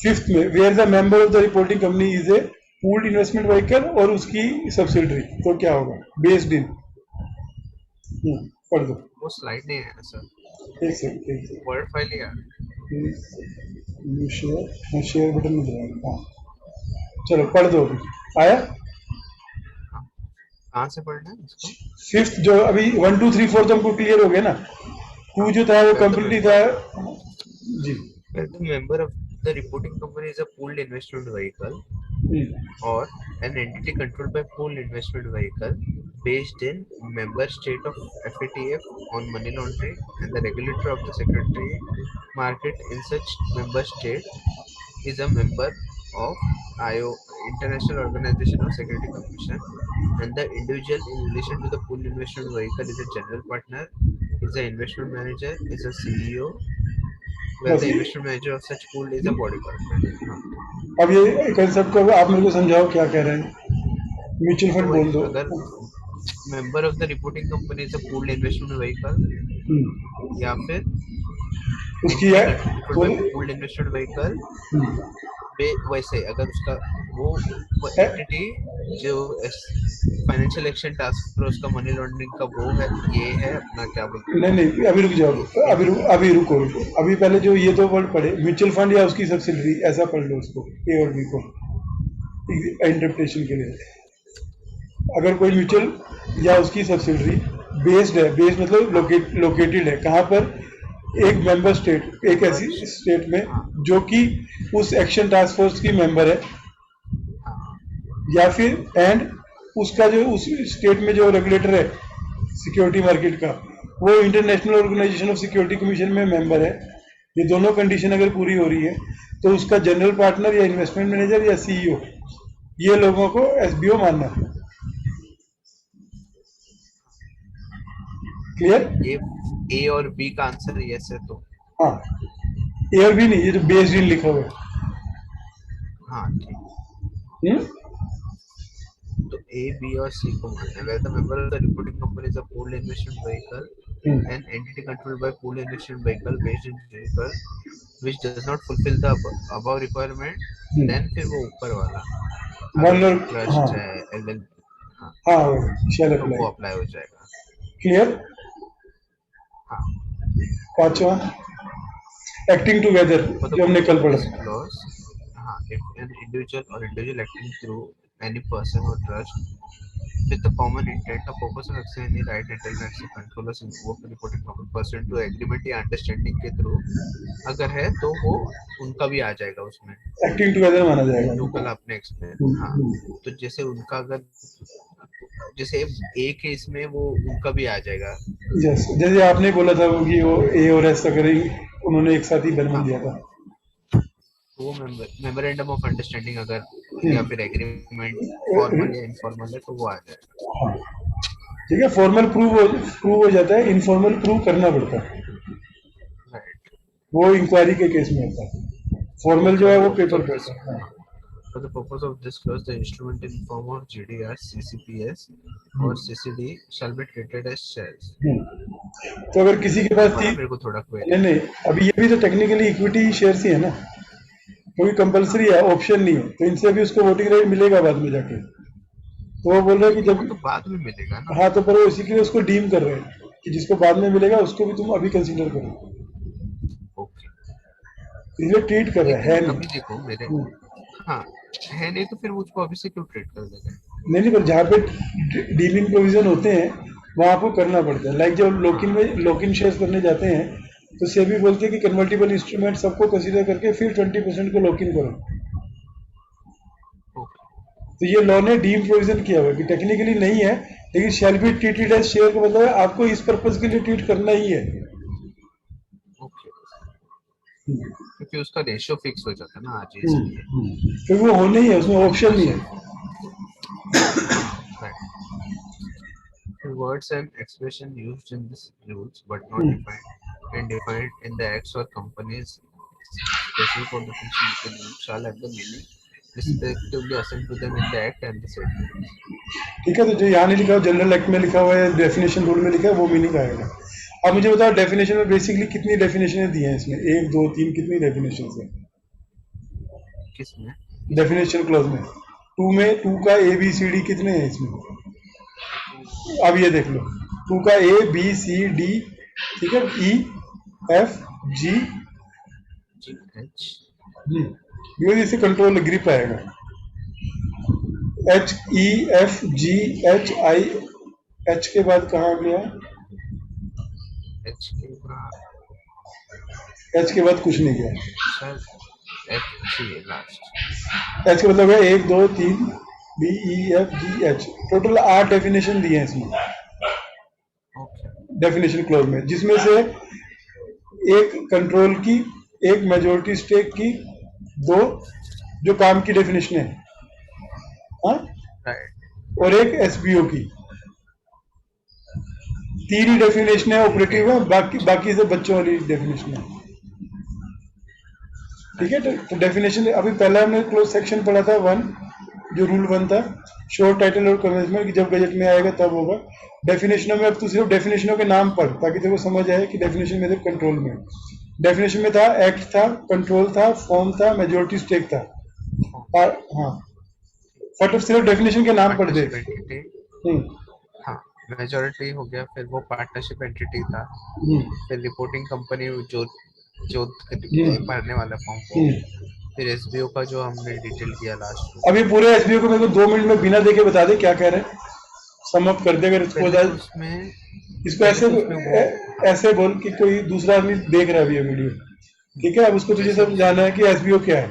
फिफ्थ में where the member of the reporting company is a pooled investment vehicle और उसकी सब्सिडरी, तो क्या होगा, बेस्ड इन, पढ़ दो। वो स्लाइड नहीं है ना सर, एक सेकंड, वर्ड फाइल ही है। शेयर, शेयर बटन में दबाएंगे, हाँ चलो पढ़ दो, अभी आया। कहाँ से पढ़ना है इसको? फिफ्थ जो अभी 1 2 3 4 तो हमको क्लियर हो गया ना, 2 जो था वो कंप्लीट था जी। Where the member of the reporting company is a pooled investment vehicle or an entity controlled by pooled investment vehicle based in member state of FATF on money laundering, and the regulator of the security market in such member state is a member of IO, International Organization of Security Commission, and the individual in relation to the pooled investment vehicle is a general partner, is an investment manager, is a CEO, where the investment manager of such pool is a body corporate. अब ये concept को आप मेरे को समझाओ क्या कह रहे हैं, म्यूचुअल फंड बोल दो। अगर member of the reporting company is a pooled investment vehicle, या फिर उसकी है पूल्ड इन्वेस्टमेंट व्हीकल, वैसे अगर उसका वो एंटिटी जो फाइनेंशियल एक्शन टास्क फोर्स का मनी लॉन्ड्रिंग का वो है, ये है अपना क्या बोलते हैं। नहीं अभी रुक जाओ, अभी रुको, अभी पहले जो ये दो वर्ड पढ़े, म्यूचुअल फंड या उसकी सब्सिडरी, ऐसा पढ़ लो उसको, ए और बी को इंटरप्रिटेशन के लिए। अगर कोई म्यूचुअल या उसकी सब्सिडरी बेस्ड है, बेस्ड मतलब लोकेटेड है कहाँ पर, एक मेंबर स्टेट, एक ऐसी स्टेट में जो कि उस एक्शन टास्क फोर्स की मेंबर है, या फिर एंड उसका जो उस स्टेट में जो रेगुलेटर है सिक्योरिटी मार्केट का, वो international organisation of security commission में मेंबर है। ये दोनों कंडीशन अगर पूरी हो रही है तो उसका जनरल पार्टनर या इन्वेस्टमेंट मैनेजर या सीईओ, ये लोगों को एसबीओ मानना है। क्लियर? ये ए और बी का आंसर यस है तो हाँ, ए और बी नहीं, ये जो बेस्ड इन लिखा हुआ है। हाँ ठीक, तो ए बी और सी को मानना है। Where the member of the reporting company is a pooled investment vehicle and entity controlled by pooled investment vehicle based in vehicle which does not fulfil the above requirement, then फिर वो ऊपर वाला trust है, LL, हाँ शैल तो वो apply हो जाएगा। क्लियर? हाँ, पांचवा एक्टिंग टुगेदर जो हमने कल पढ़ा। हाँ, if an individual or individual acting through any person or trust with the common intent, the purpose of action, any right, entitlement से controllers invoke reporting common person to agreement या understanding के through अगर है तो वो उनका भी आ जाएगा उसमें, एक्टिंग टुगेदर माना जाएगा। जो कल आपने एक्सप्लेन। हाँ, तो जैसे उनका अगर जैसे ए केस में वो उनका भी आ जाएगा। यस, जैसे आपने बोला था वो कि वो ए और एस अगर उन्होंने एक साथ ही बना दिया था, वो मेमोरेंडम ऑफ अंडरस्टैंडिंग अगर या फिर एग्रीमेंट फॉर्मल या इनफॉर्मल है तो वो आ जाएगा। हाँ ठीक है, फॉर्मल प्रूव हो जाता है, इनफॉर्मल प्रूव करना पड़ता है, राइट, वो इंक्वायरी के केस में होता है, फॉर्मल जो है वो पेपर पे होता है। For the purpose of this clause, the instrument in form of GDR, CCPS or CCD shall be treated as shares. तो अगर किसी के पास मेरे को थोड़ा नहीं, अभी ये भी तो टेक्निकली इक्विटी शेयर्स ही है ना, कोई कंपलसरी है, ऑप्शन नहीं है, तो इनसे भी उसको वोटिंग राइट मिलेगा बाद में जाके। तो वो बोल रहे हैं कि जब तो बाद में मिलेगा ना। हाँ, तो पर वो इसी के लिए उसको डीम कर रहे हैं कि जिसको बाद में मिलेगा उसको भी तुम अभी कंसीडर करो। ओके, इसलिए ट्रीट कर रहे हैं। अभी देखो मेरे, हाँ है नहीं तो फिर उसको अभी से क्यों ट्रीट कर देंगे? नहीं, पर जहाँ पे डीलिंग प्रोविजन होते हैं वहाँ आपको करना पड़ता है। लाइक जब लॉक इन शेयर्स करने जाते हैं तो सेबी बोलते हैं कि कन्वर्टिबल इंस्ट्रूमेंट सबको कंसीडर करके फिर 20% को लॉक इन करो। तो ये लॉ ने डीम प्रोविजन किया हुआ कि टेक्निकली नहीं है लेकिन shall be treated as share का मतलब है आपको इस पर्पज के लिए ट्रीट करना ही है। ओके, क्योंकि उसका रेशियो फिक्स हो जाता है ना आज, इसलिए। क्योंकि वो होना ही है, उसमें ऑप्शन नहीं है। Right. Words and expression used in these rules but not defined and defined in the acts or companies special for the function of the rule shall have the meaning respectively assigned to them in the act and the said rules. ठीक है, तो जो यहाँ नहीं लिखा general act में लिखा हुआ है, डेफिनेशन रूल में लिखा है, वो मीनिंग आएगा। अब मुझे बताओ डेफिनेशन में बेसिकली कितनी डेफिनेशन दी हैं इसमें, 1 2 3 कितनी डेफिनेशन है किसमें? डेफिनेशन क्लॉज में? 2 में 2 का ए बी सी डी कितने हैं इसमें? अब ये देख लो, 2 का ए बी सी डी, ठीक है, ई एफ जी एच, बिकॉज इससे कंट्रोल ग्रिप आएगा। H E F G H I, H के बाद कहाँ गया? एच के बाद, एच के बाद कुछ नहीं गया। सर एच ही है लास्ट। एच का मतलब है 1 2 3 B E F G H, total 8 definition दिए हैं इसमें डेफिनेशन क्लॉज में, जिसमें से एक कंट्रोल की, एक मेजोरिटी स्टेक की, 2 जो काम की डेफिनेशन है, हाँ, और एक एसबीओ की। 3 ही डेफिनेशन है ऑपरेटिव है, बाकी से बच्चों वाली डेफिनेशन है। ठीक है, तो डेफिनेशन अभी पहला हमने क्लोज सेक्शन पढ़ा था 1, जो रूल 1 था, शोर टाइटल और कमेंसमेंट की जब गजट में आएगा तब होगा। डेफिनेशनों में अब तू सिर्फ डेफिनेशनों के नाम पढ़ ताकि तेरे को समझ आए कि डेफिनेशन मेरे कंट्रोल में। डेफिनेशन में था एक्ट था, कंट्रोल था, फॉर्म था, मेजोरिटी स्टेक था। और हाँ, फटाफट सिर्फ डेफिनेशन के नाम पढ़ दे। हाँ, मेजॉरिटी हो गया, फिर वो पार्टनरशिप एंटिटी था, फिर रिपोर्टिंग कंपनी जो जो भरने वाला फॉर्म को, फिर एसबीओ का जो हमने डिटेल किया लास्ट में। अभी पूरे एसबीओ को मेरे को 2 मिनट में बिना देखे बता दे क्या कह रहे हैं, सम अप कर दे। अगर इसको इसको ऐसे बोल कि कोई दूसरा आदमी देख रहा है अभी ये वीडियो, ठीक है? अब उसको तुझे सब जानना है कि एसबीओ क्या है।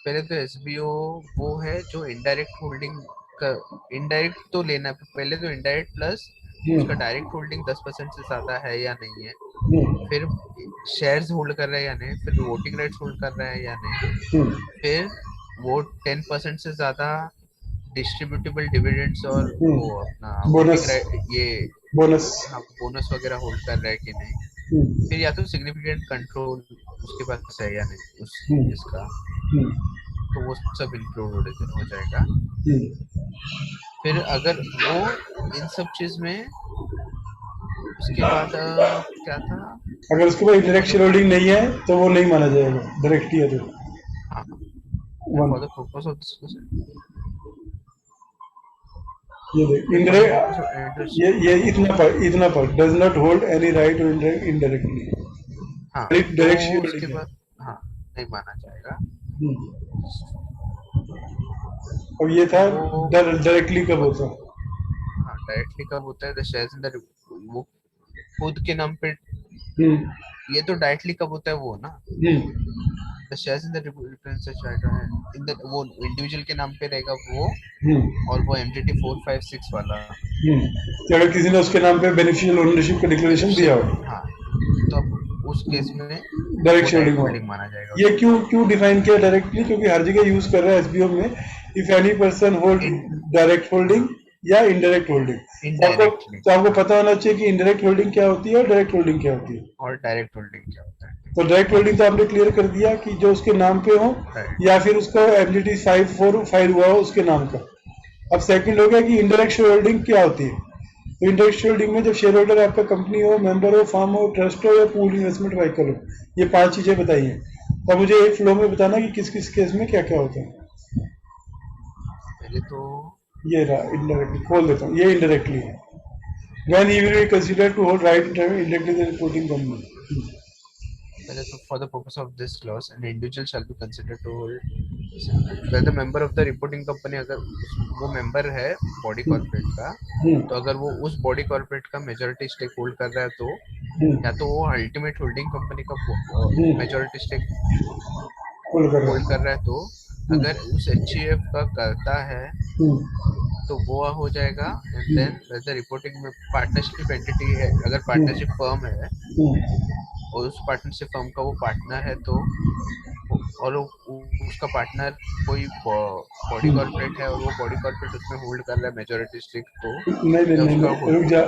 पहले तो एसबीओ वो है जो इनडायरेक्ट होल्डिंग का, इनडायरेक्ट तो लेना है पहले, तो इनडायरेक्ट प्लस उसका डायरेक्ट होल्डिंग 10% से ज्यादा है या नहीं है, फिर शेयर्स होल्ड कर रहा है या नहीं, फिर वोटिंग राइट्स होल्ड कर रहा है या नहीं, फिर वो 10% से ज्यादा डिस्ट्रीब्यूटेबल डिविडेंड्स और वो अपना बोनस, ये बोनस, हाँ, बोनस वगैरह होल्ड कर रहा है कि नहीं, फिर या तो सिग्निफिकेंट कंट्रोल उसके पास है या नहीं उस इसका, तो वो सब इंक्लूड हो जाएगा। फिर अगर वो इन सब चीज में, उसके बाद क्या था, अगर उसके पास डायरेक्ट शेयर होल्डिंग नहीं है तो वो नहीं माना जाएगा, डायरेक्ट ही है तो। हाँ, for the purpose of discussion ये देख, इनडायरेक्ट, ये इतना पर does not hold any right indirectly. हाँ, डायरेक्ट शेयर उसके होल्डिंग बाद हाँ नहीं माना जाएगा। अब ये था डायरेक्टली कब होता है? हाँ, डायरेक्टली कब होता है, द शेयर्स इन द, वो खुद के नाम पे, ये तो डायरेक्टली कब होता है वो ना, the shares in the reference in the, वो इंडिविजुअल के नाम पे रहेगा वो, और वो एमटीटी 456 वाला, अगर किसी ने उसके नाम पे बेनिफिशियल ओनरशिप का डिक्लेरेशन दिया हो, हाँ, तो उस केस में डायरेक्ट होल्डिंग माना जाएगा। ये क्यों डिफाइन किया डायरेक्टली? क्योंकि हर जगह यूज कर रहा है एसबीओ में, if any person hold direct holding या इनडायरेक्ट होल्डिंग। तो आपको पता होना चाहिए कि इनडायरेक्ट होल्डिंग क्या होती है और डायरेक्ट होल्डिंग क्या होती है, और डायरेक्ट होल्डिंग क्या होता है। तो डायरेक्ट होल्डिंग तो आपने क्लियर कर दिया कि जो उसके नाम पे हो या फिर उसका एमडीटी 54 फाइल हुआ हो उसके नाम का। अब सेकंड हो गया कि इनडायरेक्ट शेयर होल्डिंग क्या होती है। तो इनडायरेक्ट शेयर होल्डिंग में जब शेयर होल्डर आपका कंपनी हो, मेंबर हो, फर्म हो, ट्रस्ट हो या पूल इन्वेस्टमेंट व्हीकल हो, ये 5 चीजें बताई हैं। तो मुझे एक फ्लो में बताना कि किस किस केस में क्या क्या होता है। पहले तो ये रहा इनडायरेक्टली, खोल देता हूँ, ये इनडायरेक्टली है। When he will be considered to hold right indirectly the reporting company. पहले तो for the purpose of this clause, an individual shall be considered to hold where the member of the reporting company, अगर वो member है body corporate का, तो अगर वो उस बॉडी कॉर्पोरेट का मेजॉरिटी स्टेक होल्ड कर रहा है तो या तो वो अल्टीमेट होल्डिंग कंपनी का मेजॉरिटी स्टेक होल्ड कर रहा है, तो अगर उस एचयूएफ का करता है तो वो हो जाएगा। एंड देन वेदर रिपोर्टिंग में पार्टनरशिप एंटिटी है, अगर पार्टनरशिप फर्म है और उस पार्टनरशिप फर्म का वो पार्टनर है तो, और उसका पार्टनर कोई बॉडी कॉर्पोरेट है और वो बॉडी कॉर्पोरेट उसमें होल्ड कर रहा है मेजॉरिटी स्टेक, तो नहीं नहीं क्या नहीं उसका नहीं, रुक जा,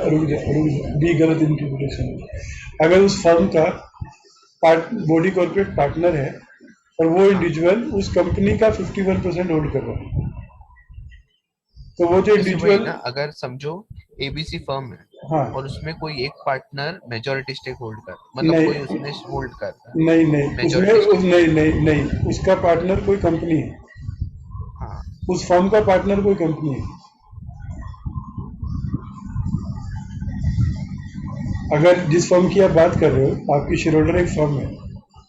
भी गलत इंटरप्रिटेशन। अगर उस फर्म का बॉडी कॉर्पोरेट पार्टनर है और वो इंडिविजुअल उस कंपनी का 51% होल्ड कर रहा है, तो वो जो जैसे वही इंडिविजुअल, ना, अगर समझो एबीसी फर्म है हाँ, और उसमें कोई एक पार्टनर मेजॉरिटी स्टेक होल्ड कर, मतलब नहीं कोई उसमें होल्ड कर रहा है नहीं नहीं, मेजॉरिटी स्टेक। नहीं नहीं नहीं, उसका पार्टनर कोई कंपनी है, हाँ उस फर्म का पार्टनर कोई कंपनी है। अगर जिस फर्म की आप बात कर रहे हो, आपकी शेयर होल्डर एक फर्म है,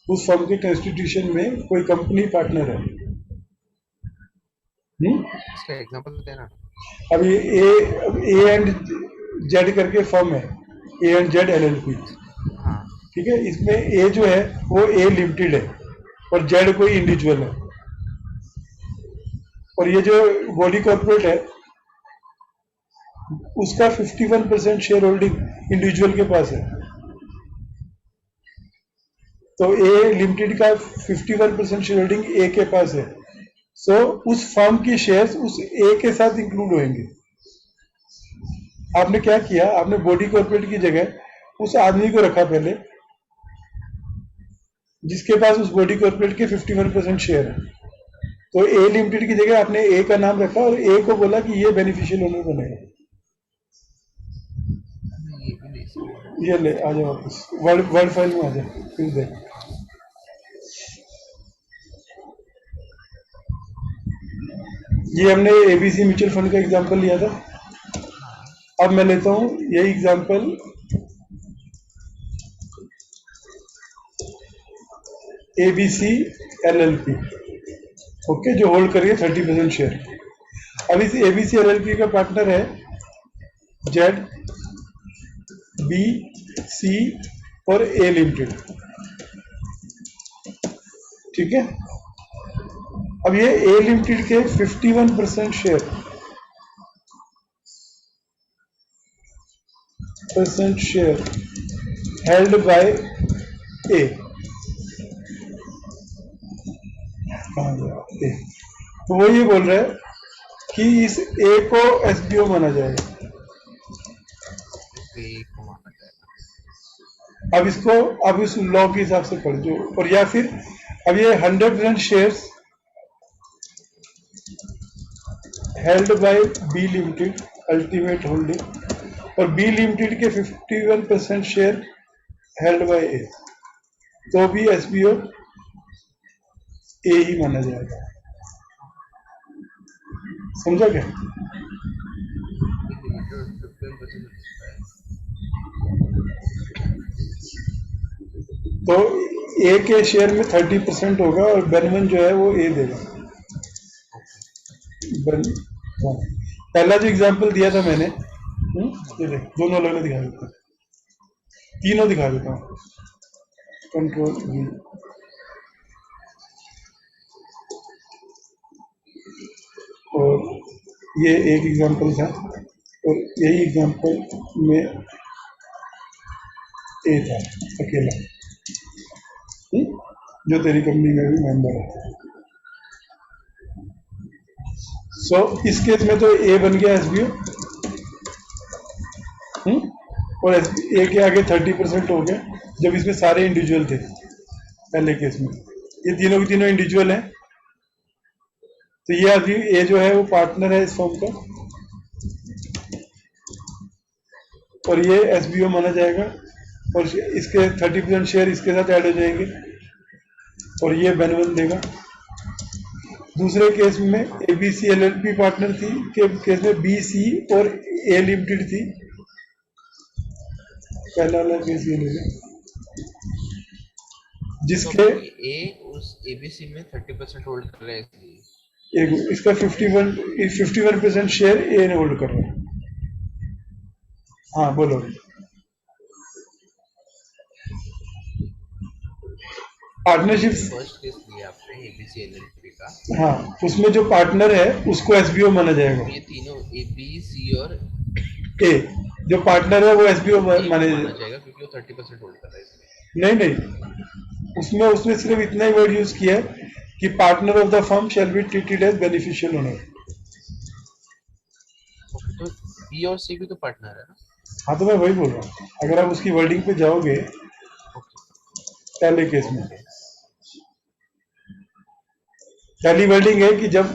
उस फर्म के कॉन्स्टिट्यूशन में कोई कंपनी पार्टनर है। इसका एग्जांपल देना। अब ये ए एंड जेड करके फर्म है, ए एंड जेड एलएलपी, हाँ ठीक है। इसमें ए जो है वो ए लिमिटेड है और जेड कोई इंडिविजुअल है, और ये जो बॉडी कॉर्पोरेट है उसका 51% शेयर होल्डिंग इंडिविजुअल के पास है। तो ए लिमिटेड का 51% शेयर होल्डिंग ए के पास है, सो उस फर्म की शेयर्स उस ए के साथ इंक्लूड होंगे। आपने क्या किया, आपने बॉडी कॉर्पोरेट की जगह उस आदमी को रखा पहले जिसके पास उस बॉडी कॉर्पोरेट के 51% शेयर है, तो ए लिमिटेड की जगह आपने ए का नाम रखा और ए को बोला कि ये बेनिफिशियल ओनर बनेगा। ये भी नहीं समझ। ये ले आ जाओ वापस वर्ड फाइल में आ जाओ, फिर देख। ये हमने एबीसी म्यूचुअल फंड का एग्जांपल लिया था। अब मैं लेता हूं यही एग्जांपल एबीसी एलएलपी, ओके, जो होल्ड करिए 30% शेयर। अब इस एबीसी एलएलपी का पार्टनर है जेड, बी, सी और ए लिमिटेड, ठीक है। अब ये ए लिमिटेड के 51% शेयर हेल्ड बाय ए, कहाँ गया ए, तो वो ये बोल रहा है कि इस ए को एसबीओ माना जाएगा। ये को माना जाएगा। अब इसको अब इस लॉ के हिसाब से पढ़ दो, और या फिर अब ये 100% shares held by B limited ultimate holding, और बी लिमिटेड के 51% शेयर हेल्ड बाय ए, तो भी एसबीओ ए ही माना जाएगा। समझा क्या? तो ए के शेयर में 30% होगा और बेनवन जो है वो ए देगा। हाँ। पहला जो एग्जांपल दिया था मैंने, ये देख, दोनों अलग अलग दिखा देता हूँ, तीनों दिखा देता हूँ, कंट्रोल V, और ये एक एग्जांपल था, और यही एग्जांपल में ए था अकेला, जो तेरी कंपनी में भी मेंबर है। सो इस केस में तो ए बन गया एसबीओ, और ए के आगे 30% हो गया जब इसमें सारे इंडिविजुअल थे। पहले केस में ये तीनों के तीनों इंडिविजुअल हैं, तो ये आदमी ए जो है वो पार्टनर है इस फर्म का, और ये एसबीओ माना जाएगा, और इसके 30% शेयर इसके साथ ऐड हो जाएंगे, और ये बेनवन देगा। दूसरे केस में एबीसी एलएलपी पार्टनर थी, के केस में बी, सी और ए लिमिटेड थी। पहला वाला केस ये लेगा जिसके ए उस एबीसी में 30% होल्ड कर रहा है, इसलिए एक इसका 51% शेयर ए ने होल्ड कर रहा है। हाँ बोलो। पार्टनरशिप फर्स्ट केस लिया आपने एबीसी एलएलपी रहेगा, हाँ, उसमें जो पार्टनर है उसको एसबीओ माना जाएगा। ये तीनों ए बी सी और ए, जो पार्टनर है वो एसबीओ ए माने। को माना जाएगा क्योंकि वो 30% होल्ड कर रहा है इसमें। नहीं नहीं, उसमें उसने सिर्फ इतना ही वर्ड यूज किया है कि partner of the firm shall be treated as beneficial owner. Okay, तो बी और सी भी तो पार्टनर है ना। हाँ, तो मैं वही बोल रहा हूँ, अगर आप उसकी वर्डिंग पे जाओगे ओके पहले केस में, ओके पहली वर्डिंग है कि जब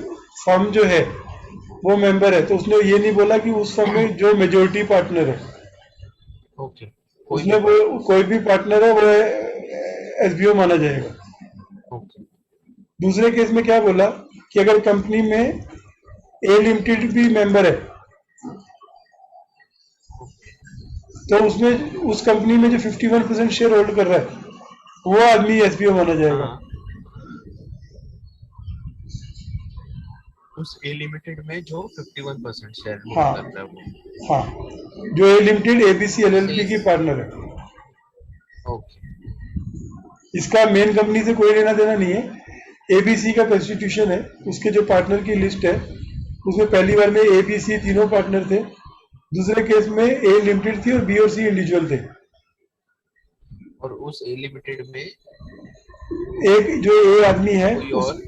फर्म जो है वो मेंबर है, तो उसने ये नहीं बोला कि उस फर्म में जो मेजोरिटी पार्टनर है, ओके, कोई उसने भी वो पार्टनर। कोई भी पार्टनर है वो एसबीओ माना जाएगा। ओके दूसरे केस में क्या बोला कि अगर कंपनी में ए लिमिटेड भी मेंबर है, ओके, तो उसमें उस कंपनी में जो 51% शेयर होल्ड कर रहा है वो आदमी एसबीओ माना जाएगा। हाँ, उस ए लिमिटेड में जो 51% शेयर होल्ड हाँ कर रहा है वो। हाँ, जो ए लिमिटेड एबीसी एलएलपी की सेल्स। पार्टनर है, ओके इसका मेन कंपनी से कोई लेना देना नहीं है। एबीसी का कॉन्स्टिट्यूशन है, उसके जो पार्टनर की लिस्ट है उसमें पहली बार में एबीसी तीनों पार्टनर थे, दूसरे केस में ए लिमिटेड थी और बी और सी इंडिविजुअल थे। और उस ए लिमिटेड में एक जो ए आदमी है कोई उस और।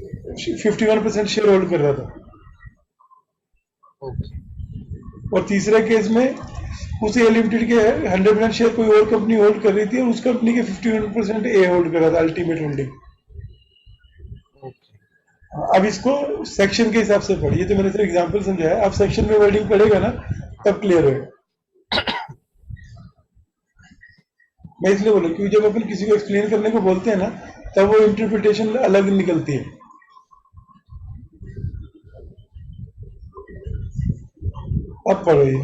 51% शेयर होल्ड कर रहा था, ओके और तीसरे केस में उस ए लिमिटेड के 100% शेयर कोई और कंपनी होल्ड कर रही थी और उस कंपनी के 51% ए होल्ड कर रहा था, अल्टीमेट होल्डिंग। ओके अब इसको सेक्शन के हिसाब से पढ़िए, तो मैंने सिर्फ एग्जांपल समझाया, अब सेक्शन में वर्डिंग पढ़ेगा ना तब क्लियर होगा। मैं इसलिए बोला क्योंकि जब अपन किसी को एक्सप्लेन करने को बोलते हैं ना तब वो इंटरप्रिटेशन अलग निकलती है। अब पढ़ो ये,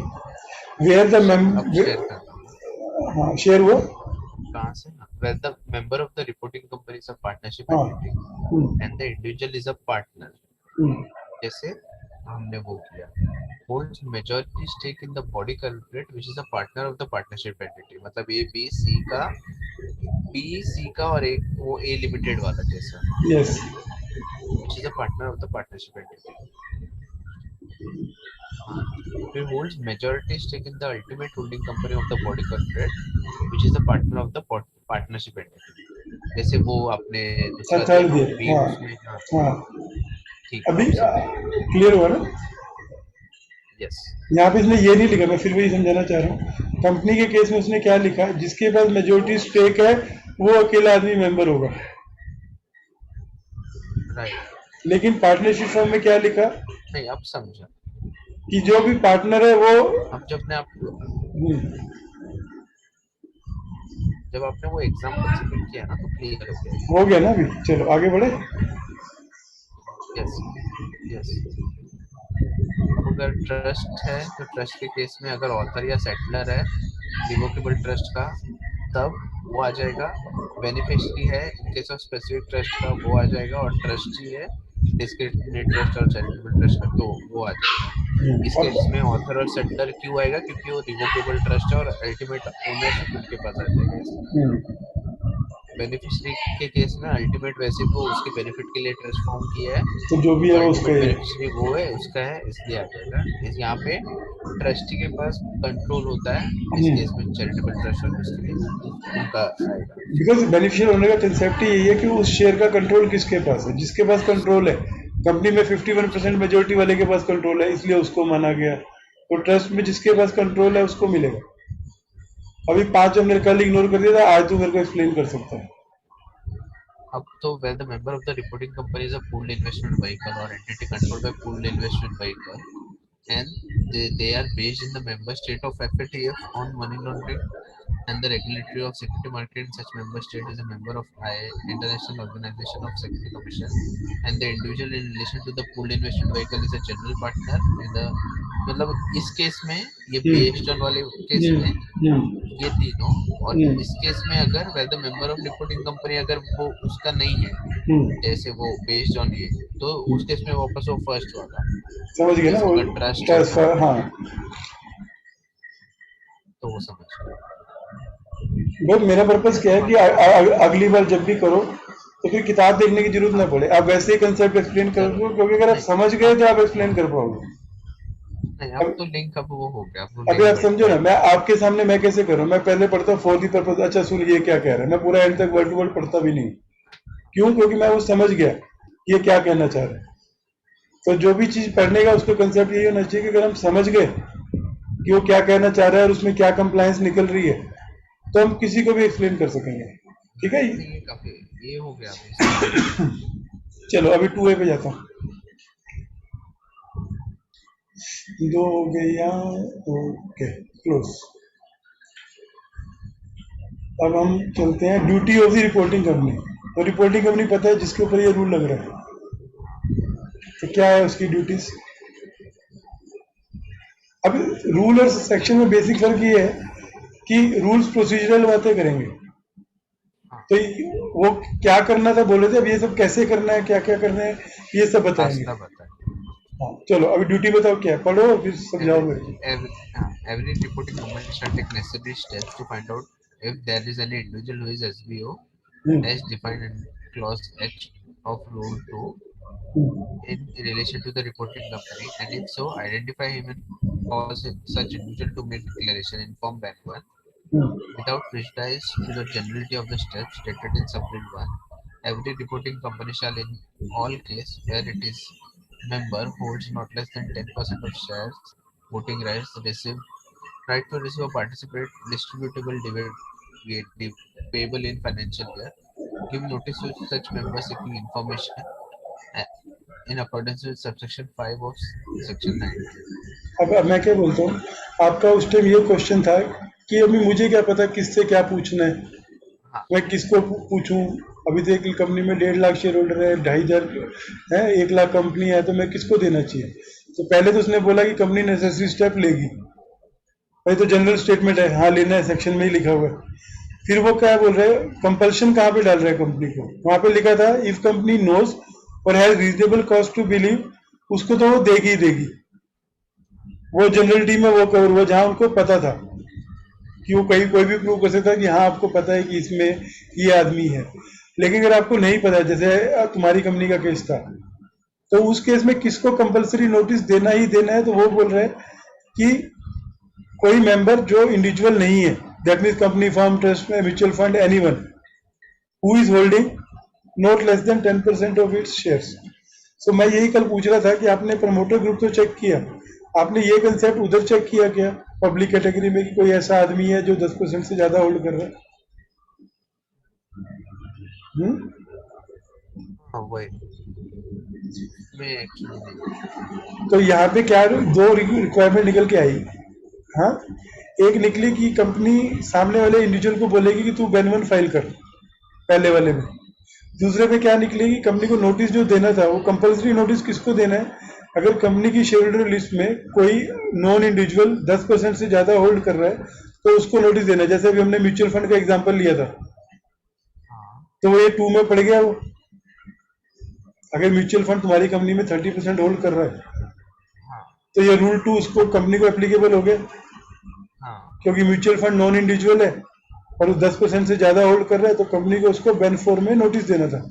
वेयर द अब शेयर करता हूँ। हाँ, शेयर वो, कहाँ से ना, where the member of the reporting company is a partnership हाँ, entity and the individual is a partner, हम्म, जैसे हमने वो किया, holds majority stake in the body corporate which is a partner of the partnership entity, मतलब ए B सी का और एक वो ए लिमिटेड वाला जैसा, yes, which is a partner of the partnership entity. हाँ, फिर holds majority stake in the ultimate holding company of the body corporate which is the partner of the partnership entity, जैसे वो आपने दूसरा दिया थर्ड ना दिए, बी हाँ उसमें। हाँ हाँ, ठीक है, अभी अब समझ। क्लियर हुआ ना। यस यहाँ पे इसने ये नहीं लिखा, मैं फिर वही समझाना चाह रहा हूँ, कंपनी के केस में उसने क्या लिखा, जिसके पास मेजोरिटी स्टेक है वो अकेला आदमी मेंबर होगा, राइट। लेकिन पार्टनरशिप फर्म में क्या लिखा नहीं अब समझा। कि जो भी पार्टनर है वो, अब हम्म, जब आपने वो एग्जांपल सबमिट किया ना तो क्लियर हो गया। हो गया ना। अभी चलो आगे बढ़े। Yes yes. अब अगर ट्रस्ट है तो ट्रस्ट के केस में अगर ऑथर या सेटलर है रिवोकेबल ट्रस्ट का तब वो आ जाएगा, बेनिफिशियरी है in case of specific trust का वो आ जाएगा, और ट्रस्टी है डिस्क्रिशनरी ट्रस्ट और चैरिटेबल ट्रस्ट का तो वो आ जाएगा। इस केस में ऑथर और सेटलर क्यों आएगा, क्योंकि वो रिवोकेबल ट्रस्ट है और अल्टीमेट ओनरशिप उनके पास आ जाएगा इसका। बेनिफिशियरी के केस में अल्टीमेट वैसे भी वो उसके बेनिफिट के लिए ट्रस्ट फॉर्म किया है तो जो भी है तो वो उसका अल्टीमेट ही है। बेनिफिशियरी वो है उसका है, इसलिए आ जाएगा। इस यहाँ पे ट्रस्टी के पास कंट्रोल होता है, इस केस में चैरिटेबल ट्रस्ट और उसके लिए उनका आएगा। बिकॉज बेनिफिशियल होने का कंसेप्ट ही यही है कि उस शेयर का कंट्रोल किसके पास है, जिसके पास कंट्रोल है। कंपनी में 51% मेजोरिटी वाले के पास कंट्रोल है, इसलिए उसको माना गया। तो ट्रस्ट में जिसके पास कंट्रोल है उसको मिलेगा। अभी 5 हमने कल इग्नोर कर दिया था, आज तू मेरे को एक्सप्लेन कर सकता है। अब तो where the member of the reporting company is a pooled investment vehicle or entity controlled by pooled investment vehicle and they are based in the member state of FATF on money laundering and the regulatory of security market in such member state is a member of IA, International Organization of Security Commission, and the individual in relation to the pooled investment vehicle is a general partner in the, मतलब इस case में ये based on वाले case में ये तीनों, और इस केस में अगर well the member of reporting company अगर वो उसका नहीं है जैसे वो बेस्ड ऑन ये, तो उस केस में वापस वो फर्स्ट वाला समझ गए ना वो अगर ट्रस्ट है ट्रांसफर। हाँ, तो वो समझ गए। बट मेरा पर्पस क्या है कि अगली बार जब भी करो तो फिर किताब देखने की जरूरत ना पड़े, आप वैसे ही कंसेप्ट एक्सप्लेन कर चलो, दो, क्योंकि अगर आप नहीं समझ गए अब तो आप एक्सप्लेन कर पाओगे। नहीं, अब अब तो लिंक अब वो हो गया, अब वो अभी लिंक आप समझो ना, बैठ मैं गया। आपके सामने मैं कैसे कर रहा हूँ, मैं पहले पढ़ता हूँ फॉर दी पर्पज, अच्छा सुन ये क्या कह रहा है, मैं पूरा एंड तक वर्ड टू वर्ड पढ़ता भी नहीं। क्यों? क्योंकि मैं वो समझ गया कि ये क्या कहना चाह रहा है। तो जो भी चीज पढ़ने का उसका कंसेप्ट यही होना चाहिए कि अगर हम समझ गए कि वो क्या कहना चाह रहा है और उसमें क्या कंप्लायंस निकल रही है, तो हम किसी को भी एक्सप्लेन कर सकेंगे। ठीक है? नहीं, ये काफी ये हो गया, अभी इसका हो गया। चलो अभी 2A पे जाता हूँ। दो हो गया। Okay, close. अब हम चलते हैं duty of the reporting company. तो रिपोर्टिंग कंपनी पता है जिसके ऊपर ये रूल लग रहा है, तो क्या है उसकी ड्यूटीज? अब रूल और सेक्शन में बेसिक फर्क ये है कि रूल्स प्रोसीजरल बातें करेंगे, हाँ, तो वो क्या करना था बोले थे, अब ये सब कैसे करना है, क्या क्या करना है, ये सब बताएंगे। रास्ता बताए। हाँ चलो अभी ड्यूटी बताओ क्या है, पढ़ो फिर समझाओ Every मेरे को। every reporting company shall take necessary steps to find out if there is any individual who is SBO hmm, as defined in clause H of Rule 2 hmm, in relation to the reporting company, and if so, identify him and cause such individual to make declaration in Form Bank 1 hmm, without prejudice to the generality of the steps stated in Subgrid 1. Every reporting company shall, in all cases where it is member holds not less than 10% of shares, voting rights, receive right to receive or participate, distributable dividend payable in financial year, give notice to such members seeking information uh, in accordance with subsection 5 of section 19. अब मैं क्या बोलता हूँ, आपका उस time ये question था कि अभी मुझे क्या पता किससे क्या पूछना है, हाँ, मैं किसको पूछूं। अभी तो एक कंपनी में 1.5 लाख शेयर होल्डर है, 2,500 है, 1 लाख कंपनी है, तो मैं किसको देना चाहिए? तो पहले तो उसने बोला कि कंपनी नेसेसरी स्टेप लेगी, भाई तो जनरल स्टेटमेंट है, हाँ लेना है, सेक्शन में ही लिखा हुआ है। फिर वो क्या बोल रहे हैं, कंपल्शन कहाँ पे डाल रहे हैं कंपनी को? वहां पे लिखा था if company knows or has reasonable cost to believe, उसको तो वो देगी ही देगी, वो जनरलिटी में वो कवर हुआ जहां उनको पता था कि वो कहीं कोई भी प्रूव कर सकता है कि हाँ आपको पता है कि इसमें ये आदमी है। लेकिन अगर आपको नहीं पता, जैसे तुम्हारी कंपनी का केस था, तो उस केस में किसको कंपलसरी नोटिस देना ही देना है? तो वो बोल रहे हैं कि कोई मेंबर जो इंडिविजुअल नहीं है, that means company, firm, trust में, mutual fund, anyone who is holding not less than 10% of its shares. So मैं यही कल पूछ रहा था कि आपने प्रमोटर ग्रुप तो चेक किया, आपने ये कंसेप्ट उधर चेक किया क्या पब्लिक कैटेगरी में कि कोई ऐसा आदमी है जो 10% से ज्यादा होल्ड कर रहा है? हम्म? हाँ वही मैं एक्चुअली नहीं। तो यहाँ पे क्या दो रिक्वायरमेंट निकल के आई। हाँ, एक निकली कि कंपनी सामने वाले इंडिविजुअल को बोलेगी कि तू बेन वन फाइल कर, पहले वाले में। दूसरे पे क्या निकलेगी, कंपनी को नोटिस जो देना था वो कंपलसरी नोटिस किसको देना है? अगर कंपनी की शेयर होल्डर लिस्ट में कोई नॉन इंडिविजुअल 10% से ज्यादा होल्ड कर रहा है तो उसको नोटिस देना है। जैसे अभी हमने म्यूचुअल फंड का एग्जांपल लिया था, हाँ, तो वो ये 2 में पड़ गया वो। अगर म्यूचुअल फंड तुम्हारी कंपनी में 30% होल्ड कर रहा है, हाँ, तो ये रूल 2 उसको कंपनी को एप्लीकेबल हो गया, हाँ, क्योंकि म्यूचुअल फंड नॉन इंडिविजुअल है और वो 10% से ज्यादा होल्ड कर रहा है, तो कंपनी को उसको बेन 4 में नोटिस देना था।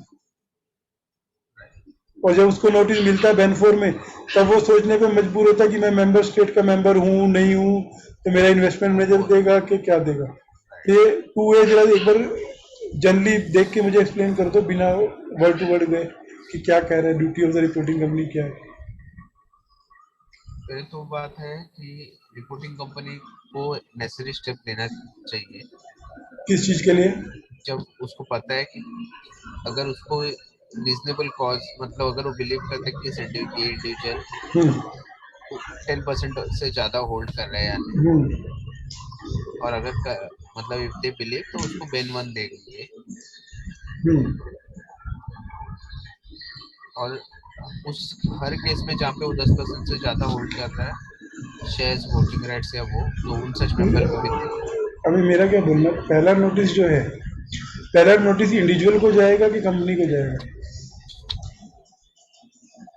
और जब उसको नोटिस मिलता है बेन 4 में, तब वो सोचने पे मजबूर होता है कि मैं मेंबर स्टेट का मेंबर हूँ नहीं हूँ, तो मेरा इन्वेस्टमेंट हाँ, मैनेजर वो देगा कि क्या देगा। तो ये 2A जरा एक बार जनरली देख के मुझे एक्सप्लेन कर दो, बिना वर्ड टू वर्ड गए, कि क्या कह रहा है, duty of the reporting company क्या है। पहले तो बात है कि रिपोर्टिंग कंपनी को नेसेसरी स्टेप लेना चाहिए किस चीज के लिए? जब उसको पता है कि अगर उसको रीजनेबल कॉज, मतलब अगर वो बिलीव करता है कि ये इंडिविजुअल हम्म, 10% से ज्यादा होल्ड कर रहा है या नहीं, हम्म, और अगर मतलब इफ दे बिलीव तो उसको बेन वन देंगे। हम्म, और उस हर केस में जहाँ पे वो 10% से ज्यादा होल्ड कर रहा है शेयर्स, वोटिंग राइट्स या वो, तो उन सच मेंबर को भी देंगे। अभी मेरा क्या बोलना, पहला नोटिस जो है, पहला नोटिस इंडिविजुअल को जाएगा कि कंपनी को जाएगा?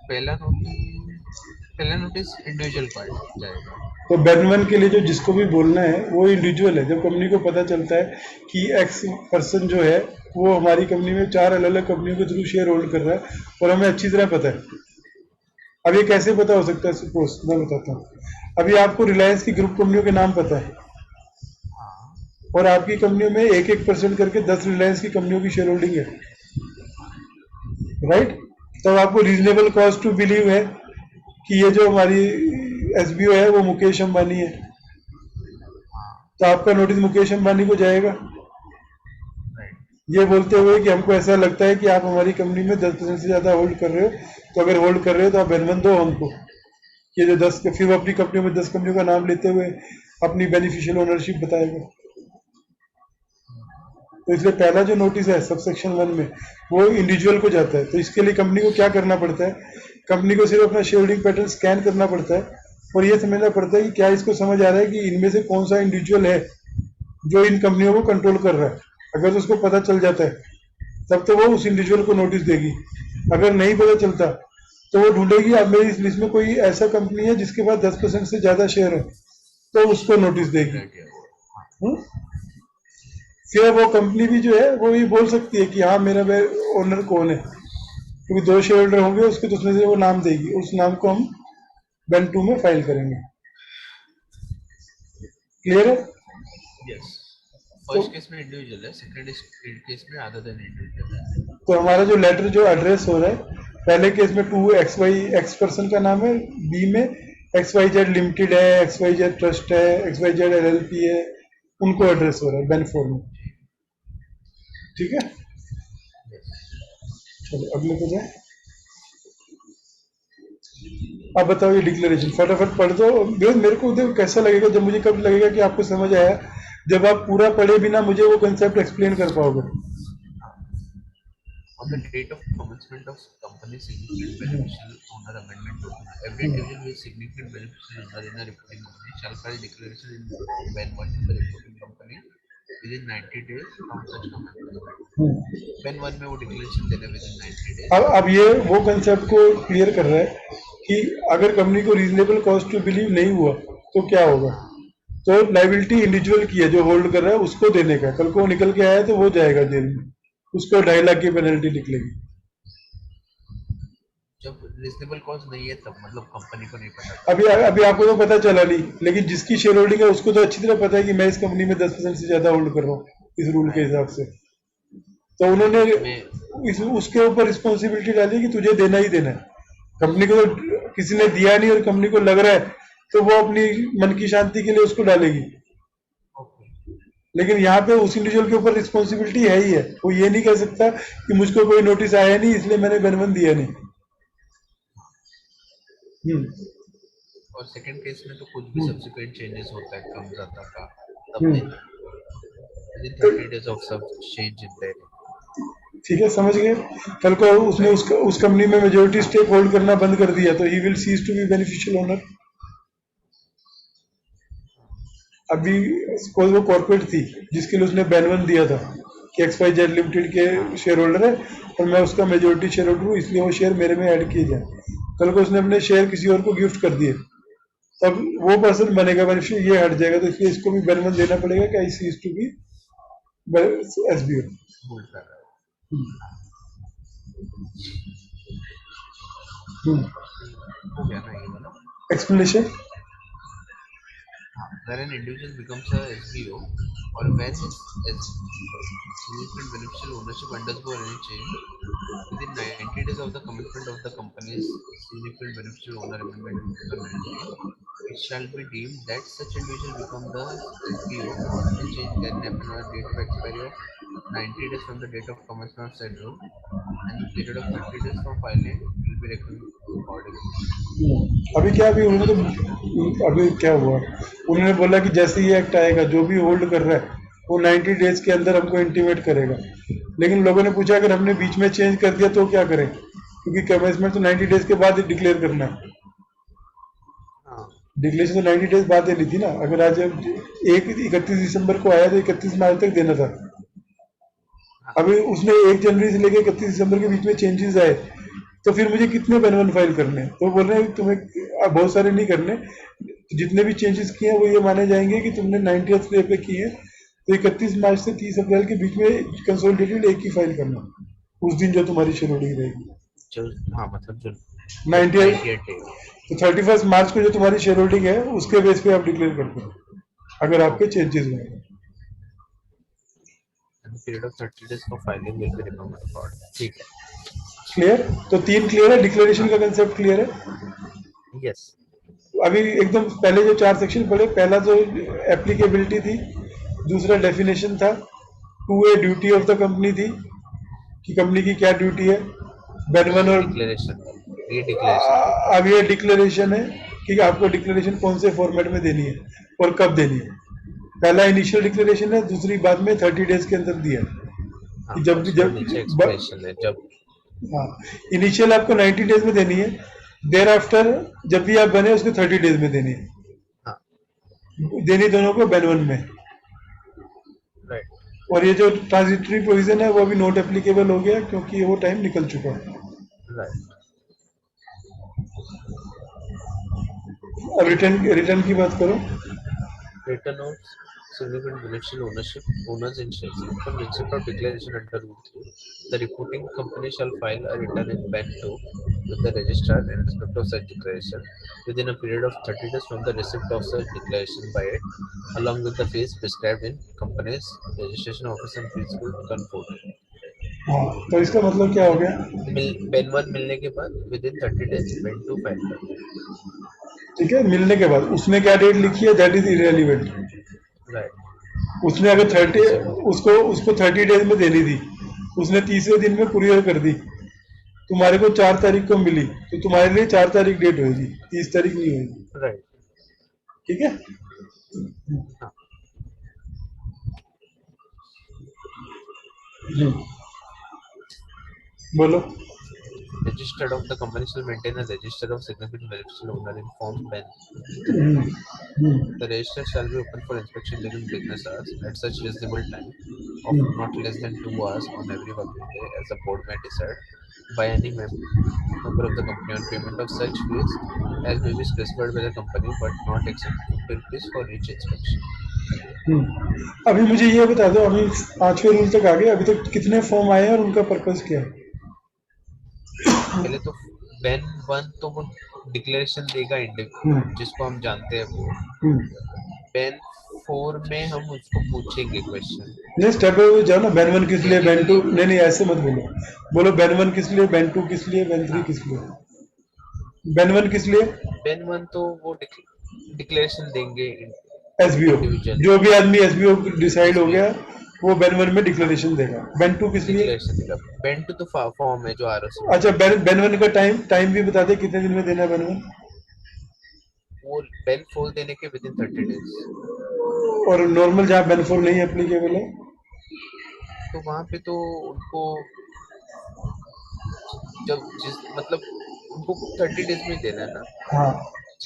पहला नोटिस पहला नोटिस इंडिविजुअल को जाएगा। तो बेन 1 के लिए जो जिसको भी बोलना है वो इंडिविजुअल है। जब कंपनी को पता चलता है कि एक्स पर्सन जो है वो हमारी कंपनी में 4 अलग अलग कंपनियों के थ्रू शेयर होल्ड कर रहा है और हमें अच्छी तरह पता है। अब ये कैसे पता हो सकता है? सपोज मैं बताता हूँ, अभी आपको रिलायंस की ग्रुप कंपनियों के नाम पता है और आपकी कंपनियों में 1-1% करके 10 रिलायंस की कंपनियों की शेयर होल्डिंग है, राइट? तब आपको रीजनेबल कॉज टू बिलीव है कि ये जो हमारी एसबीओ है वो मुकेश अंबानी है, तो आपका नोटिस मुकेश अंबानी को जाएगा ये बोलते हुए कि हमको ऐसा लगता है कि आप हमारी कंपनी में 10% से ज़्यादा होल्ड कर रहे हो, तो अगर होल्ड कर रहे हो तो आप बेन 1 दो हमको। ये जो 10 फिर अपनी कंपनियों में 10 कंपनियों का नाम लेते हुए अपनी बेनिफिशियल ओनरशिप बताएगा। तो इसलिए पहला जो नोटिस है सबसेक्शन 1 में वो इंडिविजुअल को जाता है। तो इसके लिए कंपनी को क्या करना पड़ता है? कंपनी को सिर्फ अपना शेयर होल्डिंग पैटर्न स्कैन करना पड़ता है और ये समझना पड़ता है कि क्या इसको समझ आ रहा है कि इनमें से कौन सा इंडिविजुअल है जो इन कंपनियों को कंट्रोल कर रहा है। अगर तो उसको पता चल जाता है तब तो वो उस इंडिविजुअल को नोटिस देगी। अगर नहीं पता चलता तो वो ढूंढेगी अब मेरी इस लिस्ट में कोई ऐसा कंपनी है जिसके पास 10% से ज्यादा शेयर है तो उसको नोटिस देगी। फिर वो कंपनी भी जो है वो ये बोल सकती है कि हाँ मेरा ओनर कौन है, क्योंकि 2 शेयर होल्डर होंगे उसके तो उसमें से वो नाम देगी, उस नाम को हम बेन 2 में फाइल करेंगे। क्लियर है? यस। फर्स्ट केस में इंडिविजुअल है, सेकंड केस में अदर देन इंडिविजुअल है। तो हमारा जो लेटर जो एड्रेस हो रहा है पहले केस में 2XY एक्स पर्सन का नाम है, बी में XYZ लिमिटेड है, XYZ ट्रस्ट है, XYZ LLP है, उनको एड्रेस हो रहा है बेन 4 में। ठीक है, चलो अगले पे जाए। अब बताओ ये डिक्लेरेशन फटाफट पढ़ दो। मेरे को देखो कैसा लगेगा जब मुझे कब लगेगा कि आपको समझ आया, जब आप पूरा पढ़े बिना मुझे वो कंसेप्ट एक्सप्लेन कर पाओगे। On the date of commencement of company significant beneficial owner amendment document, every individual with significant beneficial owner in a reporting company shall file declaration in Ben 1 to the reporting company within 90 days from such commencement. Ben 1 में वो declaration देना within 90 days। अब ये वो concept को clear कर रहा है कि अगर कंपनी को रीजनेबल कॉस्ट टू बिलीव नहीं हुआ तो क्या होगा। तो लाइबिलिटी इंडिविजुअल की है जो होल्ड कर रहा है उसको देने का, कल को निकल के आया तो वो जाएगा जेल में, उसको 2.5 लाख की पेनल्टी निकलेगी। जब रीजनेबल कॉस्ट नहीं है तब मतलब कंपनी को नहीं पता। अभी आपको तो पता चला नहीं, लेकिन जिसकी शेयर होल्डिंग है उसको तो अच्छी तरह पता है कि मैं इस कंपनी में 10% से ज्यादा होल्ड कर रहा हूँ इस रूल के हिसाब से। तो उन्होंने उसके ऊपर रिस्पॉन्सिबिलिटी डाली कि तुझे देना ही देना है। कंपनी को तो किसी ने दिया नहीं और कंपनी को लग रहा है तो वो अपनी मन की शांति के लिए उसको डालेगी। लेकिन यहाँ पे उस इंडिविजुअल के ऊपर रिस्पॉन्सिबिलिटी है ही है, वो ये नहीं कह सकता कि मुझको कोई नोटिस आया नहीं इसलिए मैंने बेन 1 दिया नहीं। और सेकंड केस में तो कुछ भी सब्सिक्वेंट चेंजेस होता है कम ज्यादा का तब देना within 30 days of some change in there। ठीक है, समझ गए। कल को उसने उस कंपनी में मेजोरिटी स्टेक होल्ड करना बंद कर दिया तो he will cease to be beneficial owner. अभी कोई वो कॉर्पोरेट थी जिसके लिए उसने बेन 1 दिया था कि XYZ लिमिटेड के शेयर होल्डर है और मैं उसका मेजोरिटी शेयर होल्डर हूँ इसलिए वो शेयर मेरे में ऐड किए जाए। कल को उसने अपने शेयर किसी और को गिफ्ट कर दिए तब वो पर्सन बनेगा बेनिफिशियल, ये हट जाएगा। तो इसलिए इसको भी बेन 1 देना पड़ेगा कि I cease to be SBO। Explanation when an individual becomes a SBO or when his significant beneficial ownership undergo any change within 90 days of the commencement of the company's significant beneficial owner amendment document, it shall be deemed that such individual become the SBO. The change can happen on the date of expiry of 90 days from the date of commencement of said rule, and the period of 30 days from filing will be reckoned accordingly। अभी क्या अभी क्या हुआ, उन्होंने बोला कि जैसे ही act आएगा जो भी होल्ड कर रहा है वो 90 डेज के अंदर हमको इंटीमेट करेगा। लेकिन लोगों ने पूछा अगर हमने बीच में चेंज कर दिया तो क्या करें, क्योंकि कमेंसमेंट तो 90 डेज के बाद डिक्लेयर करना है। डिक्लेरेशन तो 90 डेज बाद देनी थी ना। अगर आज 31 दिसंबर को आया तो 31 मार्च तक देना था। अभी उसने 1 जनवरी से लेकर 31 दिसंबर के बीच में चेंजेस आए तो फिर मुझे कितने बेन वन फाइल करने हैं? तो बोल रहे हैं तुम्हें बहुत सारे नहीं करने, जितने भी चेंजेस किए हैं वो ये माने जाएंगे कि तुमने 90th डे पे किए, तो 31 मार्च से 30 अप्रैल के बीच में कंसोलिडेटेड एक ही फाइल करना उस दिन जो तुम्हारी शेयर होल्डिंग रहेगी। जो हाँ मतलब जो 98 98 डे तो 31 मार्च को जो तुम्हारी शेयर होल्डिंग है उसके बेस पे आप डिक्लेयर करते हो अगर आपके चेंजेस हुए हैं। Period of 30 days for filing will be remembered record. ठीक है, क्लियर? तो 3 क्लियर है, डिक्लेरेशन का कंसेप्ट क्लियर है। यस अभी एकदम पहले जो 4 सेक्शन पढ़े, पहला जो एप्लीकेबिलिटी थी, दूसरा डेफिनेशन था, 2A duty of the company थी कि कंपनी की क्या ड्यूटी है, बेन वन और डिक्लेरेशन, ये डिक्लेरेशन अब ये डिक्लेरेशन है कि आपको डिक्लेरेशन कौन से फॉर्मेट में देनी है और कब देनी है। पहला इनिशियल डिक्लेरेशन है, दूसरी बाद में 30 डेज के अंदर दिया है कि जब नीचे एक्सप्लेनेशन है जब हाँ इनिशियल आपको 90 डेज में देनी है, देर आफ्टर जब भी आप बने उसको 30 डेज में देनी है, हाँ देनी दोनों को बेन वन में। राइट, और ये जो ट्रांजिटरी प्रोविजन है वो अभी नॉट एप्लीकेबल हो गया क्योंकि वो टाइम निकल चुका है। राइट। अब रिटर्न की बात करो। Return of significant beneficial ownership owners in shares. Upon receipt of declaration under Rule 3, the reporting company shall file a return in Ben 2 with the registrar in respect of such declaration within a period of 30 days from the receipt of such declaration by it, along with the fees prescribed in company's registration office and feasible conform. हाँ तो इसका मतलब क्या हो गया? Ben 1 मिलने के बाद within 30 days बेन 2 फाइल कर। ठीक है, मिलने के बाद उसने क्या डेट लिखी है दैट इज इरेलीवेंट। राइट, उसने अगर 30 उसको 30 डेज में देनी थी, उसने तीसरे दिन में कुरियर कर दी, तुम्हारे को 4 तारीख को मिली तो तुम्हारे लिए 4 तारीख डेट होगी, 30 तारीख नहीं होगी। राइट, ठीक है। बोलो। registered of the company shall maintain a register of significant beneficial owner in form Ben. The register shall be open for inspection during business hours at such reasonable time of not less than 2 hours on every working day as the board may decide by any member of the company on payment of such fees as may be specified by the company but not exceed 50 rupees for each inspection. अभी मुझे ये बता दो, अभी 5वें rule तक आ गए, अभी तक कितने फॉर्म आए हैं और उनका पर्पस क्या है? पहले तो बेन 1 तो वो डिक्लेरेशन देगा जिसको हम जानते हैं वो। बेन 4 में हम उसको पूछेंगे क्वेश्चन। नहीं स्टेप बाय स्टेप जाओ ना, बेन 1 किस लिए, बेन 2 नहीं ऐसे मत बोलो, बोलो बेन 1 किस लिए, बेन 2 किस लिए, बेन 3 किस लिए। बेन 1 किस लिए? बेन 1 तो वो डिक्लेरेशन देंगे एसबीओ, जो भी आदमी एसबीओ डिसाइड हो गया वो बेन 1 में डिक्लेरेशन देगा। बेन 2 किस लिए? बेन 2 तो फॉर्म है जो आरओसी। अच्छा बेन 1 का टाइम भी बता दे कितने दिन में देना है बेन 1? वो बेन 4 देने के विद इन 30 डेज। और नॉर्मल जहाँ बेन 4 नहीं एप्लीकेबल है तो वहां पे तो उनको जब मतलब उनको 30 डेज में देना है ना। हाँ,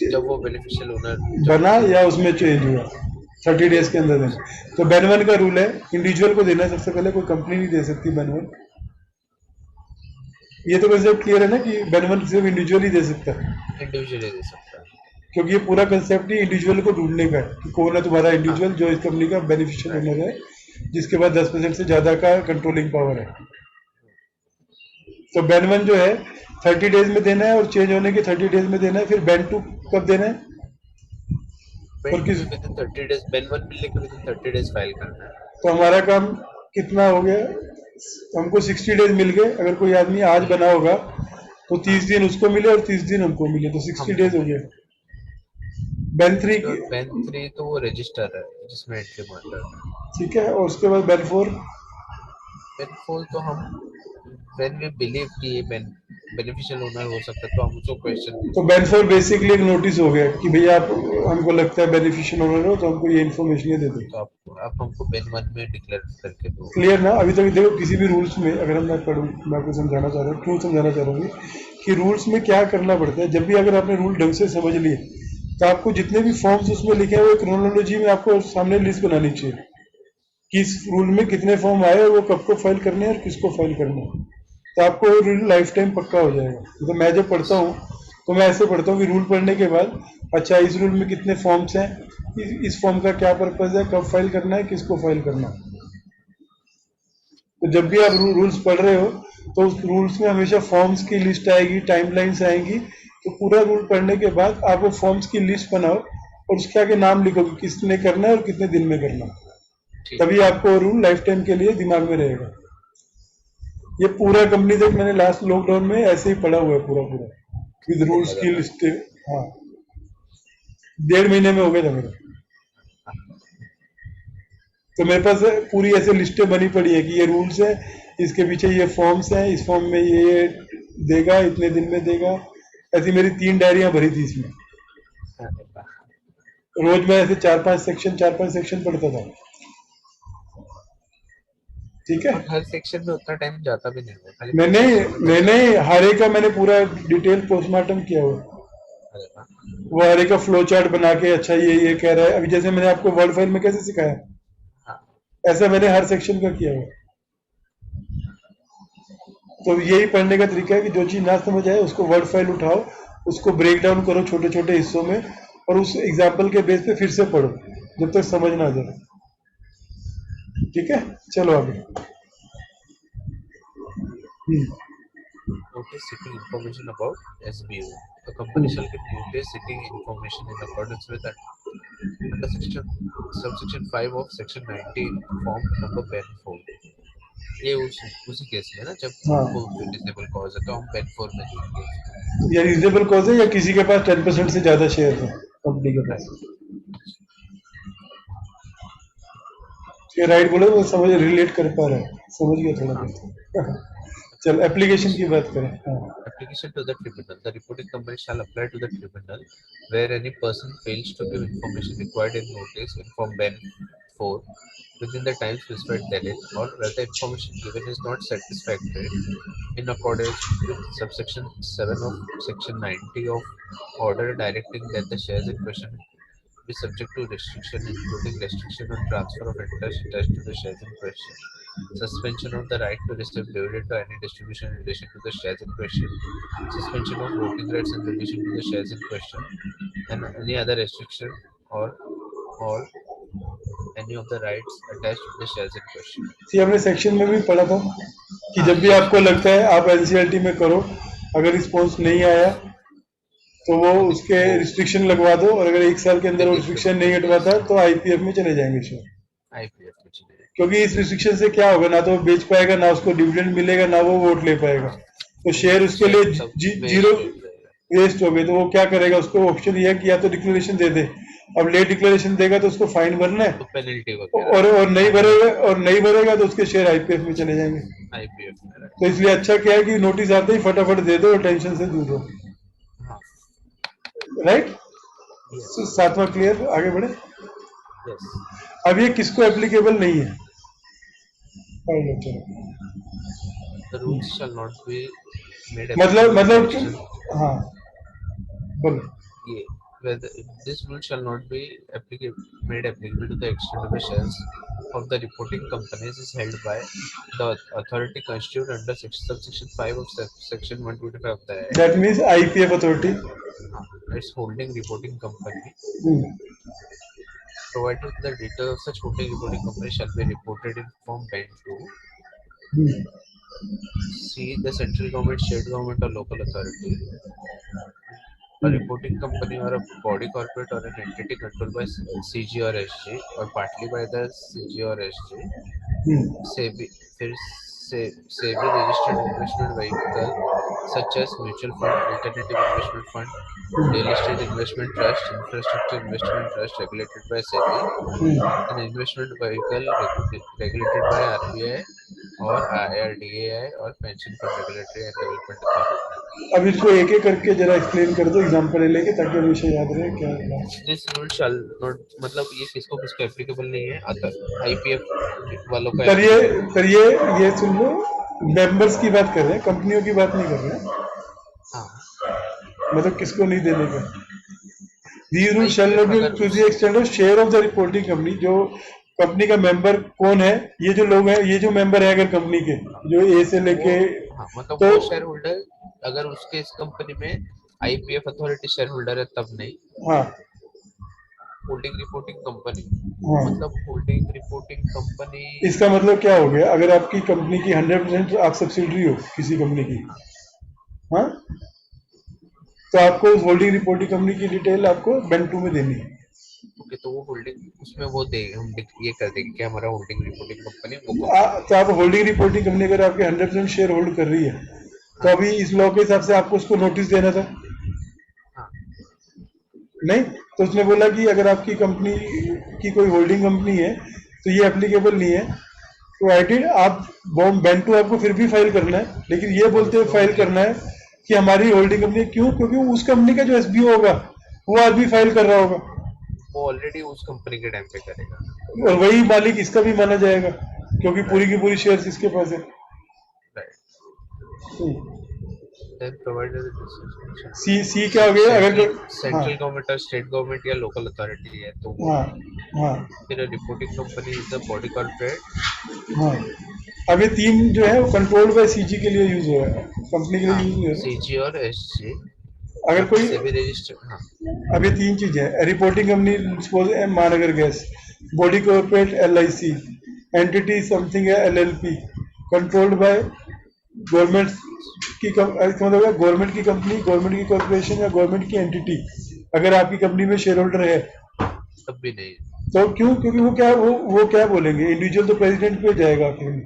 जब वो बेनिफिशियल ओनर बना या उसमें चेंज हुआ 30 डेज के अंदर देना। तो बेन 1 का रूल है इंडिविजुअल को देना सबसे पहले, कोई कंपनी नहीं दे सकती बेन 1। ये तो कंसेप्ट क्लियर है ना कि बेन 1 सिर्फ इंडिविजुअल ही दे सकता है, इंडिविजुअल ही दे सकता है, क्योंकि ये पूरा कंसेप्ट ही इंडिविजुअल को ढूंढने का है कि कौन है तुम्हारा इंडिविजुअल जो इस कंपनी का बेनिफिशियल ओनर है, जिसके पास 10% से ज्यादा का कंट्रोलिंग पावर है। तो बेन 1 जो है 30 डेज में देना है और चेंज होने के 30 डेज में देना है। फिर बेन 2 कब देना है? और किस विद इन 30 डेज बेन 1 मिलने के विद इन 30 डेज फाइल करना है। तो हमारा काम कितना हो गया? हमको 60 डेज मिल गए। अगर कोई आदमी आज बना होगा तो 30 दिन उसको मिले और 30 दिन हमको मिले, तो 60 डेज हो गए। बेन 3 तो वो रजिस्टर है जिसमें एंट्री मारता है, ठीक है। और उसके बाद बेन 4 तो हम व्हेन वी बिलीव कि ये बेनिफिशियल ओनर हो सकता है तो हम उसको क्वेश्चन। तो बेन 4 बेसिकली एक नोटिस हो गया कि भैया आप हमको लगता है बेनिफिशियल ओनर हो, तो हमको ये इन्फॉर्मेशन दे दो। तो आप हमको बेन 1 में डिक्लेयर करके दो। क्लियर ना? अभी तक देखो किसी भी रूल्स में अगर मैं पढ़ूँ, मैं आपको समझाना चाह रहा हूँ, क्यों समझाना चाह रहा हूँ कि रूल्स में क्या करना पड़ता है। जब भी अगर आपने रूल ढंग से समझ लिए तो आपको जितने भी फॉर्म्स उसमें लिखे हैं वो क्रोनोलॉजी में आपको सामने लिस्ट बनानी चाहिए कि इस रूल में कितने फॉर्म आए और वो कब को फाइल करने हैं और किसको फाइल करना है। तो आपको रूल लाइफ टाइम पक्का हो जाएगा। तो मैं जब पढ़ता हूँ तो मैं ऐसे पढ़ता हूँ कि रूल पढ़ने के बाद अच्छा इस रूल में कितने फॉर्म्स हैं, इस फॉर्म का क्या पर्पज है, कब फाइल करना है, किसको फाइल करना है। तो जब भी आप रूल्स पढ़ रहे हो तो उस रूल्स में हमेशा फॉर्म्स की लिस्ट आएगी, टाइमलाइंस आएंगी। तो पूरा रूल पढ़ने के बाद आप वो फॉर्म्स की लिस्ट बनाओ और उसके आगे नाम लिखो कि किसने करना है और कितने दिन में करना है। तभी आपको रूल लाइफ टाइम के लिए दिमाग में रहेगा। ये पूरा कंपनी तक मैंने लास्ट लॉकडाउन में ऐसे ही पढ़ा हुआ है पूरा पूरा विद रूल्स की लिस्ट। हाँ 1.5 महीने में हो गया था मेरा। तो मेरे पास पूरी ऐसे लिस्टें बनी पड़ी है कि ये रूल्स है, इसके पीछे ये फॉर्म्स हैं, इस फॉर्म में ये देगा, इतने दिन में देगा। ऐसी मेरी 3 डायरियां भरी थी इसमें। रोज मैं ऐसे 4-5 सेक्शन पढ़ता था। ठीक है, हर सेक्शन में उतना टाइम जाता भी नहीं है। मैंने हर एक का मैंने पूरा डिटेल पोस्टमार्टम किया हुआ। वो हर एक का फ्लो चार्ट बना के अच्छा ये कह रहा है। अभी जैसे मैंने आपको वर्ड फाइल में कैसे सिखाया, ऐसा मैंने हर सेक्शन का किया हुआ। तो यही पढ़ने का तरीका है कि जो चीज ना समझ आए उसको वर्ड फाइल उठाओ, उसको ब्रेक डाउन करो छोटे छोटे हिस्सों में और उस एग्जाम्पल के बेस पे फिर से पढ़ो जब तक समझ ना आ जाए। ठीक है, चलो आगे। Notice seeking information about SBU. The company shall give notice seeking information in accordance with under subsection 5 of section 19 form number Ben 4. ये उसी केस में ना जब वो रिजनेबल कॉज है तो हम Ben 4 में देंगे। या रिजनेबल कॉज है या किसी के पास 10% से ज्यादा शेयर है कंपनी के पास। ये राइट बोले तो समझ रिलेट कर पा रहा है, समझ गया थोड़ा बहुत। चल एप्लीकेशन की बात करें। Application to the tribunal. The reporting company shall apply to the tribunal where any person fails to give information required in notice inform Ben 4 within the time specified therein, or where the information given is not satisfactory in accordance with subsection 7 of section 90 of order directing that the shares in question be subject to restriction, including restriction on transfer of interest attached to the shares in question, suspension of the right to receive dividend or any distribution in relation to the shares in question, suspension of voting rights in relation to the shares in question, and any other restriction or any of the rights attached to the shares in question. ये हमने section में भी पढ़ा था कि जब भी आपको लगता है आप एनसीईआरटी में करो, अगर रिस्पॉन्स नहीं आया तो वो उसके रिस्ट्रिक्शन लगवा दो, और अगर 1 साल के अंदर वो रिस्ट्रिक्शन नहीं हटवाता तो आईपीएफ में चले जाएंगे शेयर। आईपीएफ में चले जाएंगे क्योंकि इस रिस्ट्रिक्शन से क्या होगा, ना तो वो बेच पाएगा, ना उसको डिविडेंड मिलेगा, ना वो वोट ले पाएगा। तो शेयर उसके लिए जीरो वेस्ट हो गए। तो वो क्या करेगा, उसको ऑप्शन ये है कि या तो डिक्लेरेशन दे दे। अब लेट डिक्लेरेशन देगा तो उसको फाइन भरना है, तो पेनल्टी और नहीं भरेगा तो उसके शेयर आईपीएफ में चले जाएंगे। आईपीएफ में तो इसलिए अच्छा क्या है कि नोटिस आते ही फटाफट दे दो और टेंशन से दूर हो। राइट, 7वां क्लियर, आगे बढ़े। अब ये किसको एप्लीकेबल नहीं है, rules shall not be made मतलब हाँ बोलो। ये this rule shall not be made applicable to the extent of the shares of the reporting companies is held by the authority constituted under subsection 5 of section 125 of the Act. That means IPF authority. Its holding reporting company. Provided the details of such holding reporting company shall be reported in Form Ben 2. C. The central government, state government, or local authority. A reporting company or a body corporate or an entity controlled by CG or SG or partly by the CG or SG, SEBI registered investment vehicle such as mutual fund, alternative investment fund, real estate investment trust, infrastructure investment trust regulated by SEBI, an investment vehicle regulated by RBI or IRDAI or pension fund regulatory and development authority. अब इसको एक एक करके जरा explain कर दो example लेके, ताकि हमेशा याद रहे क्या है। दिस रूल शैल नॉट, मतलब ये किसको एप्लीकेबल नहीं है, आईपीएफ वालों का। पर ये सुन लो, मेंबर्स की बात कर रहे हैं, कंपनियों की बात नहीं कर रहे हैं। मतलब किसको नहीं देने का। These rules shall not be to the extent of share of the reporting company। जो कंपनी का मेंबर कौन है, ये जो लोग हैं, ये जो मेंबर है अगर कंपनी के, जो ए से लेके हाँ मतलब तो वो शेयर होल्डर अगर उसके इस कंपनी में आईपीएफ अथॉरिटी शेयर होल्डर है तब नहीं, हाँ होल्डिंग रिपोर्टिंग कंपनी, हाँ, मतलब होल्डिंग रिपोर्टिंग कंपनी। इसका मतलब क्या हो गया, अगर आपकी कंपनी की 100% आप सब्सिडरी हो किसी कंपनी की, हाँ हाँ, तो आपको उस होल्डिंग रिपोर्टिंग कंपनी की डिटेल आपको बैंक टू में देनी है। ओके, तो वो होल्डिंग उसमें वो दे हम ये कर देंगे कि हमारा होल्डिंग रिपोर्टिंग कंपनी वो कंपनी है। तो आप होल्डिंग रिपोर्टिंग कंपनी अगर आपके 100% शेयर होल्ड कर रही है, तो हाँ अभी इस लॉ के हिसाब से आपको उसको नोटिस देना था, हाँ नहीं? तो उसने बोला कि अगर आपकी कंपनी की कोई होल्डिंग कंपनी है तो ये एप्लीकेबल नहीं है, तो आई टी आप बैंक टू आपको फिर भी फाइल करना है, लेकिन ये और बोलते हुए उसमें वो फाइल करना है कि हमारी होल्डिंग कंपनी, क्यों? क्योंकि उस कंपनी का जो एसबीओ होगा वो आदमी फाइल कर रहा होगा, वो ऑलरेडी उस कंपनी के टाइम पे करेगा। और वही मालिक इसका भी माना जाएगा, क्योंकि पूरी राइट की पूरी शेयर्स इसके पास है। राइट। हम्म। देन प्रोवाइडेड डिस्ट्रीब्यूशन सी क्या हो गया अगर हाँ सेंट्रल गवर्नमेंट और स्टेट गवर्नमेंट या लोकल अथॉरिटी है तो वो हाँ नहीं। हाँ फिर reporting company is the body corporate. हाँ, अब ये तीन जो है वो कंट्रोल्ड बाय सीजी के लिए यूज हो रहा है, कंपनी के लिए हाँ यूज नहीं हो सीजी और एसजी रहा। अगर या फिर कोई, सेबी रजिस्टर्ड। हाँ अब ये तीन चीजें हैं, रिपोर्टिंग कंपनी सपोज महानगर gas, body corporate LIC, entity something है LLP, कंट्रोल्ड बाय गवर्नमेंट इसका मतलब गवर्नमेंट की कंपनी, गवर्नमेंट की कॉर्पोरेशन या गवर्नमेंट की एंटिटी अगर आपकी कंपनी में शेयर होल्डर है, तब भी नहीं। तो क्यों? क्योंकि वो क्या बोलेंगे, इंडिविजुअल तो प्रेसिडेंट पे जाएगा आखिर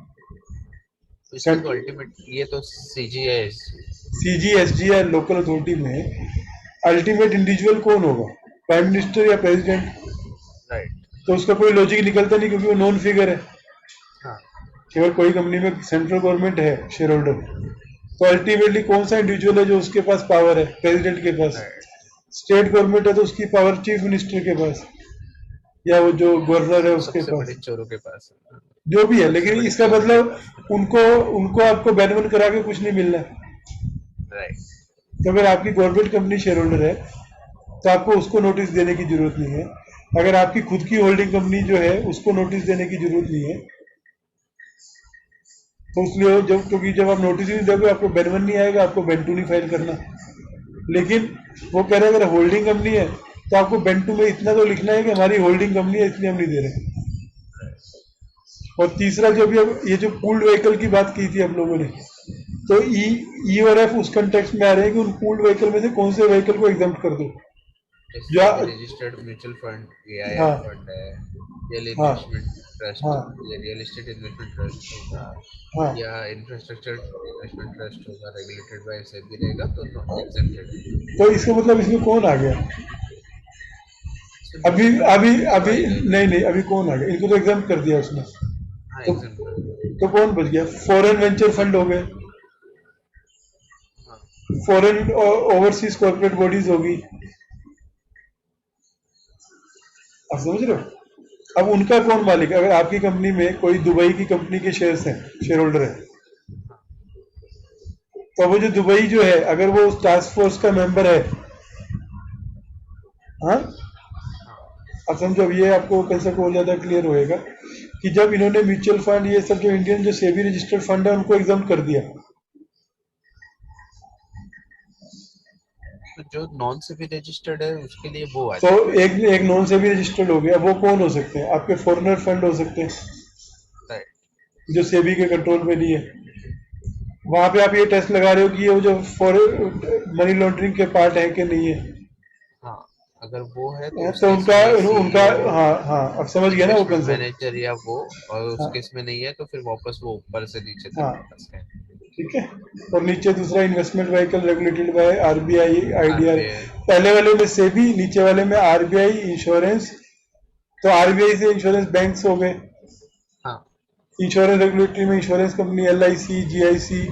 तो इसमें तो में। अल्टीमेट ये तो सीजी है एसजी। CG SG या लोकल अथॉरिटी में अल्टीमेट इंडिविजुअल कौन होगा, प्राइम मिनिस्टर या प्रेसिडेंट? राइट। तो उसका कोई लॉजिक निकलता नहीं, क्योंकि वो नॉन फिगर है। हाँ केवल कोई कंपनी में सेंट्रल गवर्नमेंट है शेयर होल्डर, तो अल्टीमेटली कौन सा इंडिविजुअल है जो उसके पास पावर है, प्रेसिडेंट के पास? राइट। स्टेट गवर्नमेंट है तो उसकी पावर चीफ मिनिस्टर के पास, या वो जो गवर्नर है उसके सबसे बड़े पास, चोरों के पास है। जो भी है। सबसे लेकिन बड़े इसका चोरों के मतलब पास। उनको उनको आपको बैन वन करा के कुछ नहीं मिलना है। राइट। तो अगर आपकी गवर्नमेंट कंपनी शेयर होल्डर है तो आपको उसको नोटिस देने की जरूरत नहीं है, अगर आपकी खुद की होल्डिंग कंपनी जो है उसको नोटिस देने की जरूरत नहीं है। तो इसलिए जब, क्योंकि जब आप नोटिस ही नहीं दोगे आपको बैन वन नहीं आएगा, आपको बैन टू नहीं फाइल करना। लेकिन वो कह रहे हैं अगर होल्डिंग कंपनी है तो आपको बैन टू में इतना तो लिखना है कि हमारी होल्डिंग कंपनी है इसलिए हम नहीं दे रहे। और तीसरा जो भी अब ये जो पूल्ड व्हीकल की बात की थी हम लोगों ने, तो ई और एफ उस कंटेक्स्ट में आ रहे हैं कि उन पूल्ड व्हीकल में से कौन से व्हीकल को एग्जाम्प्ट कर दो। जैसे या सेबी रजिस्टर्ड म्यूचुअल फंड, हाँ एआईएफ फंड है, रियल हाँ इन्वेस्टमेंट ट्रस्ट, हाँ रियल एस्टेट इन्वेस्टमेंट ट्रस्ट होगा हाँ, या इंफ्रास्ट्रक्चर इन्वेस्टमेंट ट्रस्ट होगा, रेगुलेटेड बाय सेबी रहेगा तो एग्जेम्प्टेड है। तो इसका मतलब इसमें कौन आ गया? इसमें अभी म्यूचुअल फंड अभी कंपनी तो अभी आएगा ही। नहीं नहीं, अभी कौन आ गया? इनको तो एग्जाम कर दिया उसने। हाँ तो एग्जेम्प्ट कर दिया। तो कौन बच गया? फॉरेन वेंचर फंड हो गए, हाँ फॉरेन ओवरसीज कॉर्पोरेट बॉडीज होगी, आप समझ रहे हो? अब उनका कौन मालिक है? अगर आपकी कंपनी में कोई दुबई की कंपनी के शेयर्स हैं, शेयर होल्डर है, हाँ तो वो जो दुबई जो है अगर वो उस टास्क फोर्स का मेंबर है, हाँ, हाँ अब समझो, अब ये आपको कंसेप्ट और ज्यादा क्लियर होएगा कि जब इन्होंने म्यूचुअल फंड ये सब जो इंडियन जो सेबी रजिस्टर्ड फंड है उनको एग्जाम कर दिया, तो जो नॉन सेबी रजिस्टर्ड है उसके लिए वो आ तो जाएगा। एक एक नॉन सेबी रजिस्टर्ड हो गया। वो कौन हो सकते हैं? आपके फॉरेनर फंड हो सकते हैं राइट। जो सेबी के कंट्रोल में नहीं है। वहां पे आप ये टेस्ट लगा रहे हो कि ये जो फॉरेन मनी लॉन्ड्रिंग के पार्ट है कि नहीं है। हाँ अगर वो है तो उस तो केस उनका में उनका सीईओ, हाँ हाँ, अब समझ गया ना वो इन्वेस्टमेंट कंसेप्ट। मैनेजर या वो, और उस हाँ केस में नहीं है तो फिर वापस वो ऊपर से नीचे तक हाँ, वापस है। ठीक है। और नीचे दूसरा investment vehicle regulated by RBI IDR, RBI. पहले वाले में सेबी, नीचे वाले में RBI इंश्योरेंस। तो RBI से इंश्योरेंस बैंक्स हो गए, हाँ इंश्योरेंस रेगुलेटरी में insurance company LIC GIC,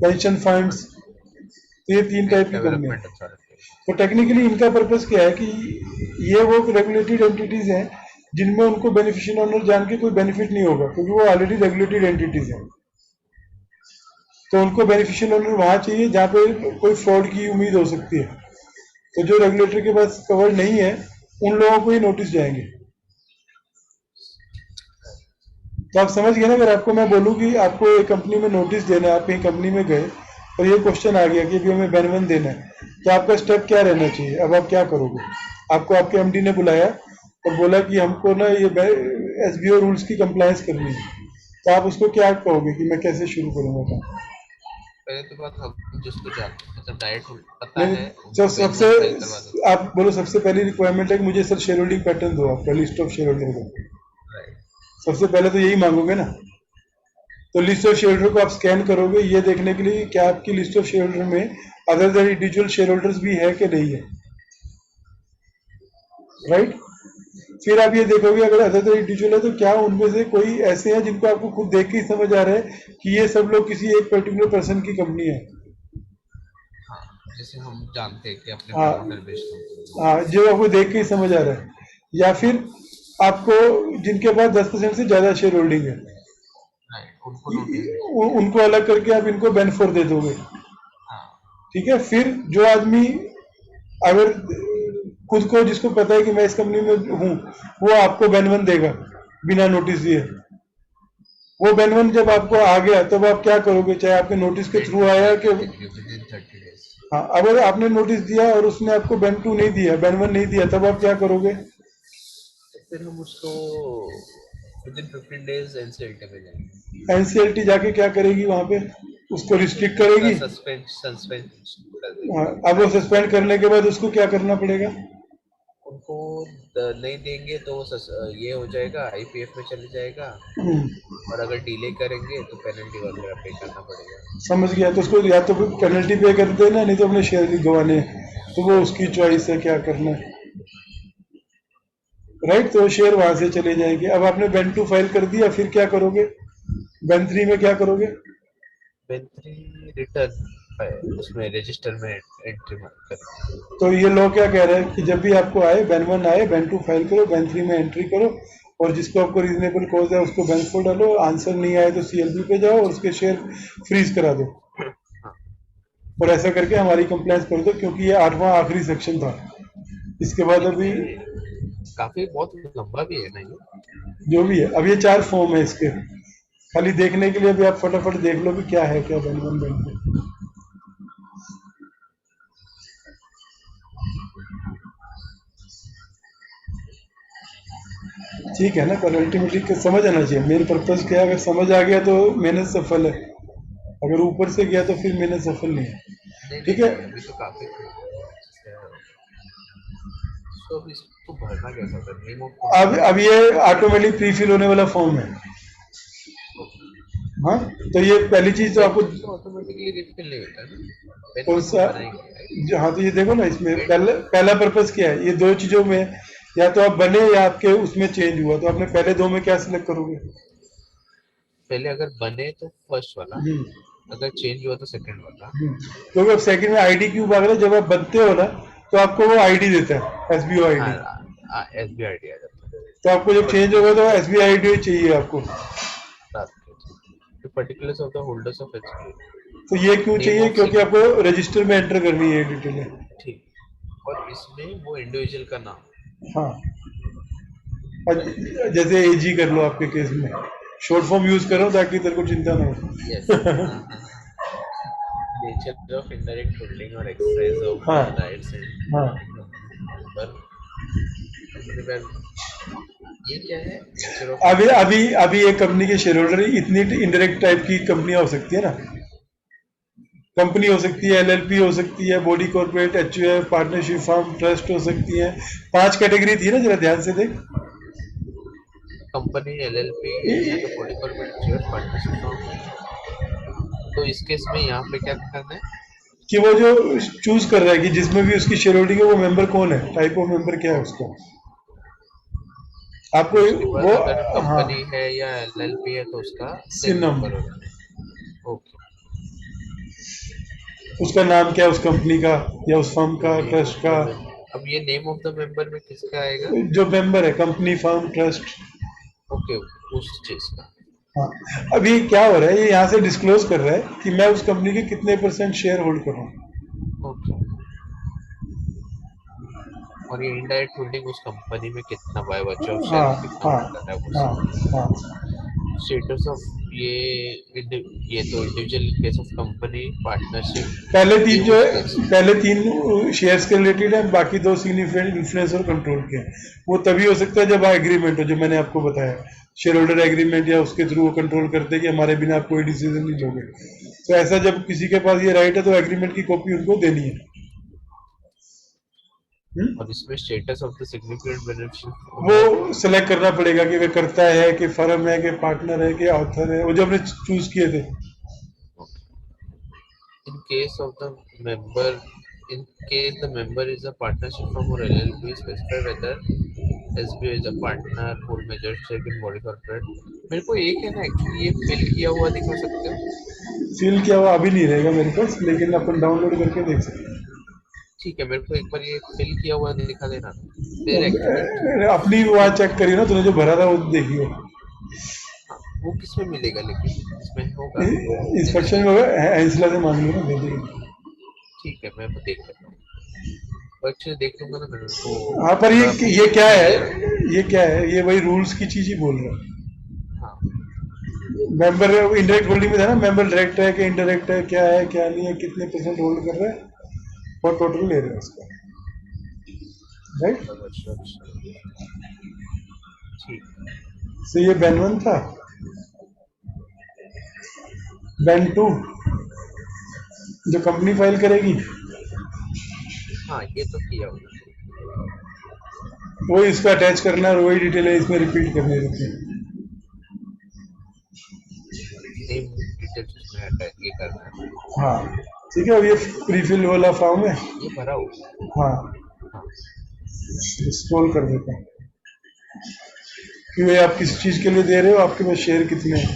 pension funds, तो ये तीन टाइप की कंपनी है। Development authority. तो टेक्निकली इनका पर्पस क्या है कि ये वो रेगुलेटेड एंटिटीज हैं जिनमें उनको बेनिफिशियल ओनर जान के कोई बेनिफिट नहीं होगा, क्योंकि वो ऑलरेडी रेगुलेटेड एंटिटीज हैं। तो उनको बेनिफिशियल ओनर वहां चाहिए जहाँ पे कोई फ्रॉड की उम्मीद हो सकती है। तो जो रेगुलेटर के पास कवर नहीं है उन लोगों को ही नोटिस जाएंगे। तो आप समझ गए ना, अगर आपको मैं बोलूँ कि आपको एक कंपनी में नोटिस देना है, आप कहीं कंपनी में गए और ये क्वेश्चन आ गया कि अभी हमें बैन 1 देना है, तो आपका स्टेप क्या रहना चाहिए? अब आप क्या करोगे? आपको आपके एमडी ने बुलाया और बोला कि हमको ना ये एसबीओ रूल्स की कंप्लायंस करनी है, तो आप उसको क्या कहोगे कि मैं कैसे शुरू करूंगा काम? पहले तो बात हम जिसको जानते हैं, मतलब डायरेक्ट पता नहीं, है तो उनको बैन सबसे 1 फाइल करवा दो। आप बोलो, सबसे पहली रिक्वायरमेंट है कि मुझे सर शेयर होल्डिंग पैटर्न दो, आपका लिस्ट ऑफ शेयर होल्डर को। राइट। सबसे पहले तो यही मांगोगे ना। तो लिस्ट ऑफ शेयर होल्डर को आप स्कैन करोगे ये देखने के लिए कि क्या आपकी लिस्ट ऑफ शेयर होल्डर में other than individual share holders भी है कि नहीं है, राइट। फिर आप ये देखोगे अगर अदर देन इंडिविजुअल है तो क्या उनमें से कोई ऐसे हैं जिनको आपको खुद देख के ही समझ आ रहा है कि ये सब लोग किसी एक पर्टिकुलर पर्सन की कंपनी है। हाँ, जैसे हम जानते हैं कि अपने हाँ, प्रमोटर बेस्ड हाँ, जो आपको देख के ही समझ आ रहा है। या फिर आपको जिनके पास 10% से ज्यादा शेयर होल्डिंग है, राइट, उनको नोटिस। उनको अलग करके आप इनको बेनिफिट दे दोगे। हाँ, ठीक है। फिर जो आदमी अगर खुद को, जिसको पता है कि मैं इस कंपनी में हूँ, वो आपको बैन 1 देगा बिना नोटिस दिए। वो बैन 1 जब आपको आ गया तब आप क्या करोगे, चाहे आपके नोटिस के थ्रू आया कि विदिन 30 days। हाँ, अगर आपने नोटिस दिया और उसने आपको बैन 2 नहीं दिया, बैन 1 नहीं दिया, तब आप क्या करोगे? तो फिर हम उसको विदिन 15 days एनसीएलटी में जाएंगे। एनसीएलटी जाके क्या करेगी वहां पे? उसको रिस्ट्रिक्ट करेगी। सस्पेंड कर हाँ, देंगे। अब वो सस्पेंड करने के बाद उसको क्या करना पड़ेगा? उनको नहीं देंगे तो ये हो जाएगा, आईपीएफ में चले जाएगा। और अगर डिले करेंगे तो पेनल्टी वगैरह पे करना पड़ेगा। समझ गया। तो उसको या तो पेनल्टी पे कर देना, नहीं तो अपने शेयर भी गंवाने, तो वो उसकी चॉइस है क्या करना है, राइट। तो शेयर वहां से चले जाएंगे। अब आपने बैन 2 फाइल कर दिया, फिर क्या करोगे? बैन 3 में क्या करोगे? बेंथरी रिटर्न उसमें रजिस्टर में एंट्री करेंगे। तो ये लॉ क्या कह रहा है कि जब भी आपको आए बैन 1 आए, बैन 2 फाइल करो, बैन 3 में एंट्री करो, और जिसको आपको रीजनेबल कॉज है उसको बैन 4 डालो, आंसर नहीं आए तो सीएलबी पे जाओ और उसके शेयर फ्रीज करा दो। और ऐसा करके हमारी कंप्लेंस कर दो, क्योंकि ये 8वां आखिरी सेक्शन था। इसके बाद अभी काफी बहुत लंबा भी है ना ये। जो भी है, अब ये 4 फॉर्म है इसके, खाली देखने के लिए भी आप फटाफट देख लो कि क्या है क्या बैन 1 बैन 2। ठीक है ना, पर अल्टीमेटली समझ आना चाहिए। मेन पर्पज क्या है, अगर समझ आ गया तो मेहनत सफल है, अगर ऊपर से गया तो फिर मेहनत सफल नहीं है। नहीं ठीक नहीं, है। अभी तो काफी तो अब इसको भरना कैसा था, नेम ऑफ अब ये ऑटोमेटिक प्री फिल होने वाला फॉर्म है। हाँ, तो ये पहली चीज तो आपको ऑटोमेटिकली रिफिल नहीं होता है ना, कौन सा, हाँ, तो ये देखो ना, इसमें पहला पर्पज क्या है, ये 2 चीजों में, या तो आप बने या आपके उसमें चेंज हुआ, तो आपने पहले 2 में क्या सिलेक्ट करोगे? पहले अगर बने तो फर्स्ट वाला, हम्म, अगर चेंज हुआ तो सेकंड वाला। क्योंकि अब सेकंड में आईडी क्यों मांग रहे हैं? जब आप बनते हो ना तो आपको वो आईडी देता है, एसबीओ आईडी। हाँ, एसबीआई आईडी आ जाता है। तो आपको जब चेंज होगा तो एसबीओ आईडी चाहिए आपको। The particulars of the holders of SBI, तो ये क्यों Name चाहिए? of क्योंकि signature। आपको रजिस्टर में एंटर करनी है डिटेल। ठीक, और इसमें वो इंडिविजुअल का नाम। हाँ, और जैसे एजी कर लो आपके केस में, शॉर्ट फॉर्म यूज करो ताकि तेरे को चिंता ना हो। Yes. Nature of indirect holding और एक्सरसाइज ऑफ हाँ, राइट्स एंड हाँ। पर ये क्या है, नेचर ऑफ अभी अभी अभी एक कंपनी के शेयर होल्डर इतनी इनडायरेक्ट टाइप की कंपनियां हो सकती है ना। कंपनी हो सकती है, एलएलपी हो सकती है, body corporate, HUF, partnership firm, trust हो सकती है। 5 कैटेगरी थी ना, जरा ध्यान से देख। कंपनी, एलएलपी या तो body corporate, share, partnership firm. तो इस केस में यहाँ पे क्या करना है कि वो जो चूज कर रहा है कि जिसमें भी उसकी शेयर होल्डिंग है वो मेंबर कौन है, टाइप ऑफ मेंबर क्या है उसका, आपको उसके बाद वो, अगर हाँ, कंपनी है या एलएलपी है तो उसका सिन सिन नंबर, नंबर होगा। ओके, उसका नाम क्या है उस कंपनी का या उस फर्म का, ट्रस्ट का। अब ये नेम ऑफ द मेंबर में किसका आएगा? जो मेंबर है, कंपनी, फर्म, ट्रस्ट। ओके, उस चीज का। हाँ, अभी क्या हो रहा है, ये यहाँ से डिस्क्लोज कर रहा है कि मैं उस कंपनी के कितने % शेयर होल्ड कर रहा हूँ। ओके, और ये इनडायरेक्ट होल्डिंग उस कंपनी में कितना बाय वर्च्यू ऑफ शेयर हाँ, में कितना हाँ, होल्ड कर रहा है हाँ, वो। हाँ। स्टेटस ऑफ ये तो individual in case of company partnership पहले तीन जो है, केस पहले तीन शेयर्स के रिलेटेड है, बाकी दो सिग्निफिकेंट इन्फ्लुएंस और कंट्रोल के हैं। वो तभी हो सकता है जब एग्रीमेंट हो, जो मैंने आपको बताया, शेयर होल्डर एग्रीमेंट, या उसके थ्रू वो कंट्रोल करते हैं कि हमारे बिना आप कोई डिसीजन नहीं लोगे। तो ऐसा जब किसी के पास ये राइट है तो एग्रीमेंट की कॉपी उनको देनी है। और इसमें status of the significant beneficial वो सिलेक्ट करना पड़ेगा कि वे करता है कि फर्म है कि पार्टनर है कि ऑथर है, वो जो हमने चूज किए थे। in case of the member in case the member is a partnership firm or LLP specify whether SBO is a partner hold major stake in body corporate। मेरे को एक है ना एक्चुअली ये फिल किया हुआ दिखा सकते हो? फिल किया हुआ अभी नहीं रहेगा मेरे पास, लेकिन अपन डाउनलोड करके देख सकते हैं। ठीक है, मेरे को एक बार ये फिल किया हुआ दिखा देना फिर एक्चुअली अपनी वहाँ चेक करिए ना, तूने जो भरा था वो देखिए। वो किस में मिलेगा लेकिन इसमें होगा इंस्पेक्शन में होगा, एंसला से मांग लो ना, दे देंगे। ठीक है मैं वो देख लेता हूँ एक्चुअली देख लूंगा ना मेरे को। हाँ, पर ये क्या है, ये क्या है, ये वही रूल्स की चीज ही बोल रहा है। हाँ मेंबर इंडायरेक्ट होल्डिंग में था ना, मेंबर डायरेक्ट है कि इनडायरेक्ट है, क्या है क्या नहीं है, कितने परसेंट होल्ड कर रहा है और टोटल ले रहे हैं उसका, राइट। अच्छा ठीक तो ये बैन 1 था। बैन 2 जो कंपनी फाइल करेगी, हाँ ये तो किया हुआ वो इसका अटैच करना है और वही डिटेल है इसमें रिपीट करनी रहती है। नेम डिटेल्स उसमें अटैच ये करना है। हाँ ठीक है, अब ये प्रीफिल वाला फॉर्म है। ये भरा हुआ हाँ, हाँ स्क्रॉल कर देते हैं कि ये आप किस चीज के लिए दे रहे हो, आपके पास शेयर कितने हैं।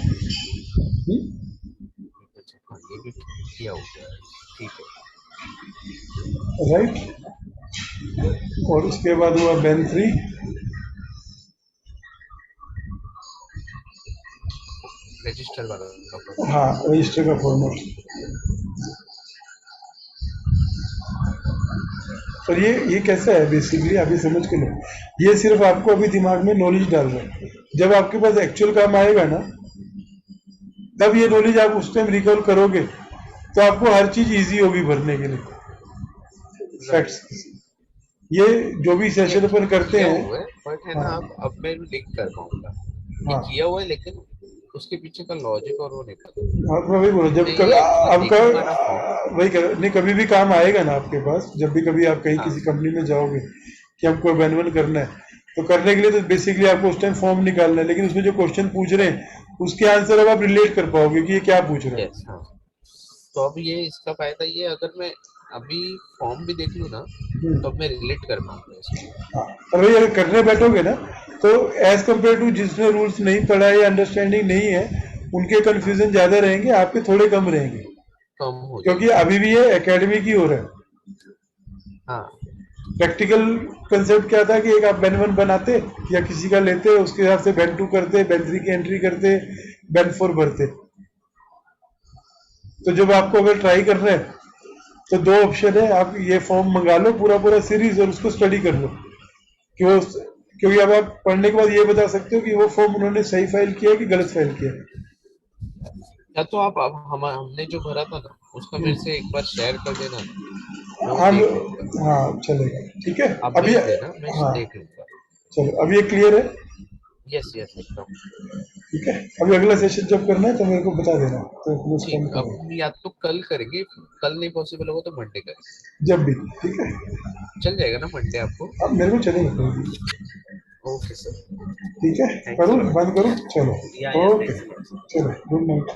हाँ ये भी किया हुआ है ठीक है। राइट, और उसके बाद हुआ बैन 3। रजिस्टर वाला हाँ, रजिस्टर का फॉर्मेट। और ये कैसा है बेसिकली, अभी समझ के लो, ये सिर्फ आपको अभी दिमाग में नॉलेज डाल रहा है। जब आपके पास एक्चुअल काम आएगा ना, तब ये नॉलेज आप उस टाइम रिकॉल करोगे तो आपको हर चीज इजी होगी भरने के लिए। फैक्ट्स, ये जो भी सेशन अपन करते हैं, बट है ना अब मैं लिंक कर पाऊंगा ये हाँ किया हुआ है, लेकिन उसके पीछे का लॉजिक और वो नहीं पता। हाँ, मैं वही बोला, जब नहीं, कभी ये आपका देखूंगा ना form। वही कर नहीं, कभी भी काम आएगा ना आपके पास, जब भी कभी आप कहीं हाँ। किसी कंपनी में जाओगे कि हमको बैन 1 करना है, तो करने के लिए तो बेसिकली आपको उस टाइम फॉर्म निकालना है, लेकिन उसमें जो क्वेश्चन पूछ रहे हैं उसके आंसर अब आप रिलेट कर पाओगे कि ये क्या पूछ रहे हैं। Yes, हाँ। तो अब ये इसका फायदा ये अगर मैं अभी फॉर्म भी देख लूँ ना तो अब मैं रिलेट कर पाऊंगा इसको। हाँ, और वही अगर करने बैठोगे ना तो एज कम्पेयर टू जिसने रूल्स नहीं पढ़ा है या अंडरस्टैंडिंग नहीं है, उनके कंफ्यूजन ज्यादा रहेंगे, आपके थोड़े कम रहेंगे, कम हो क्योंकि अभी भी ये एकेडमी की हो रहा है। हाँ प्रैक्टिकल कंसेप्ट क्या था कि एक आप बैन 1 बनाते या किसी का लेते, उसके हिसाब से बैन 2 करते, बैन 3 की एंट्री करते, बैन 4 भरते। तो जब आपको अगर ट्राई करना है तो दो ऑप्शन है, आप ये फॉर्म मंगा लो पूरा पूरा सीरीज और उसको स्टडी कर लो कि वो, क्योंकि अब आप पढ़ने के बाद ये बता सकते हो कि वो फॉर्म उन्होंने सही फाइल किया कि गलत फाइल किया। या तो आप अब हमने जो भरा था ना उसका मेरे से एक बार शेयर कर देना मैं वो हाँ देख लूंगा। हाँ चलेगा, ठीक है। आप अभी भेज देना मैं हाँ देख लूंगा। चलो, अभी ये क्लियर है, यस यस एकदम ठीक है। अभी अगला सेशन जब करना है तो मेरे को बता देना, तो अपने ठीक। स्कैन अब करेंगे या तो कल करेंगे, कल नहीं पॉसिबल होगा तो मंडे करेंगे। जब भी, ठीक है। चल जाएगा ना मंडे आपको? अब मेरे को चलेगा कोई भी, ओके सर, ठीक है। थैंक्स करूँ, अ लॉट। बंद करूँ, चलो या okay, thanks a lot, sir. चलो गुड नाइट।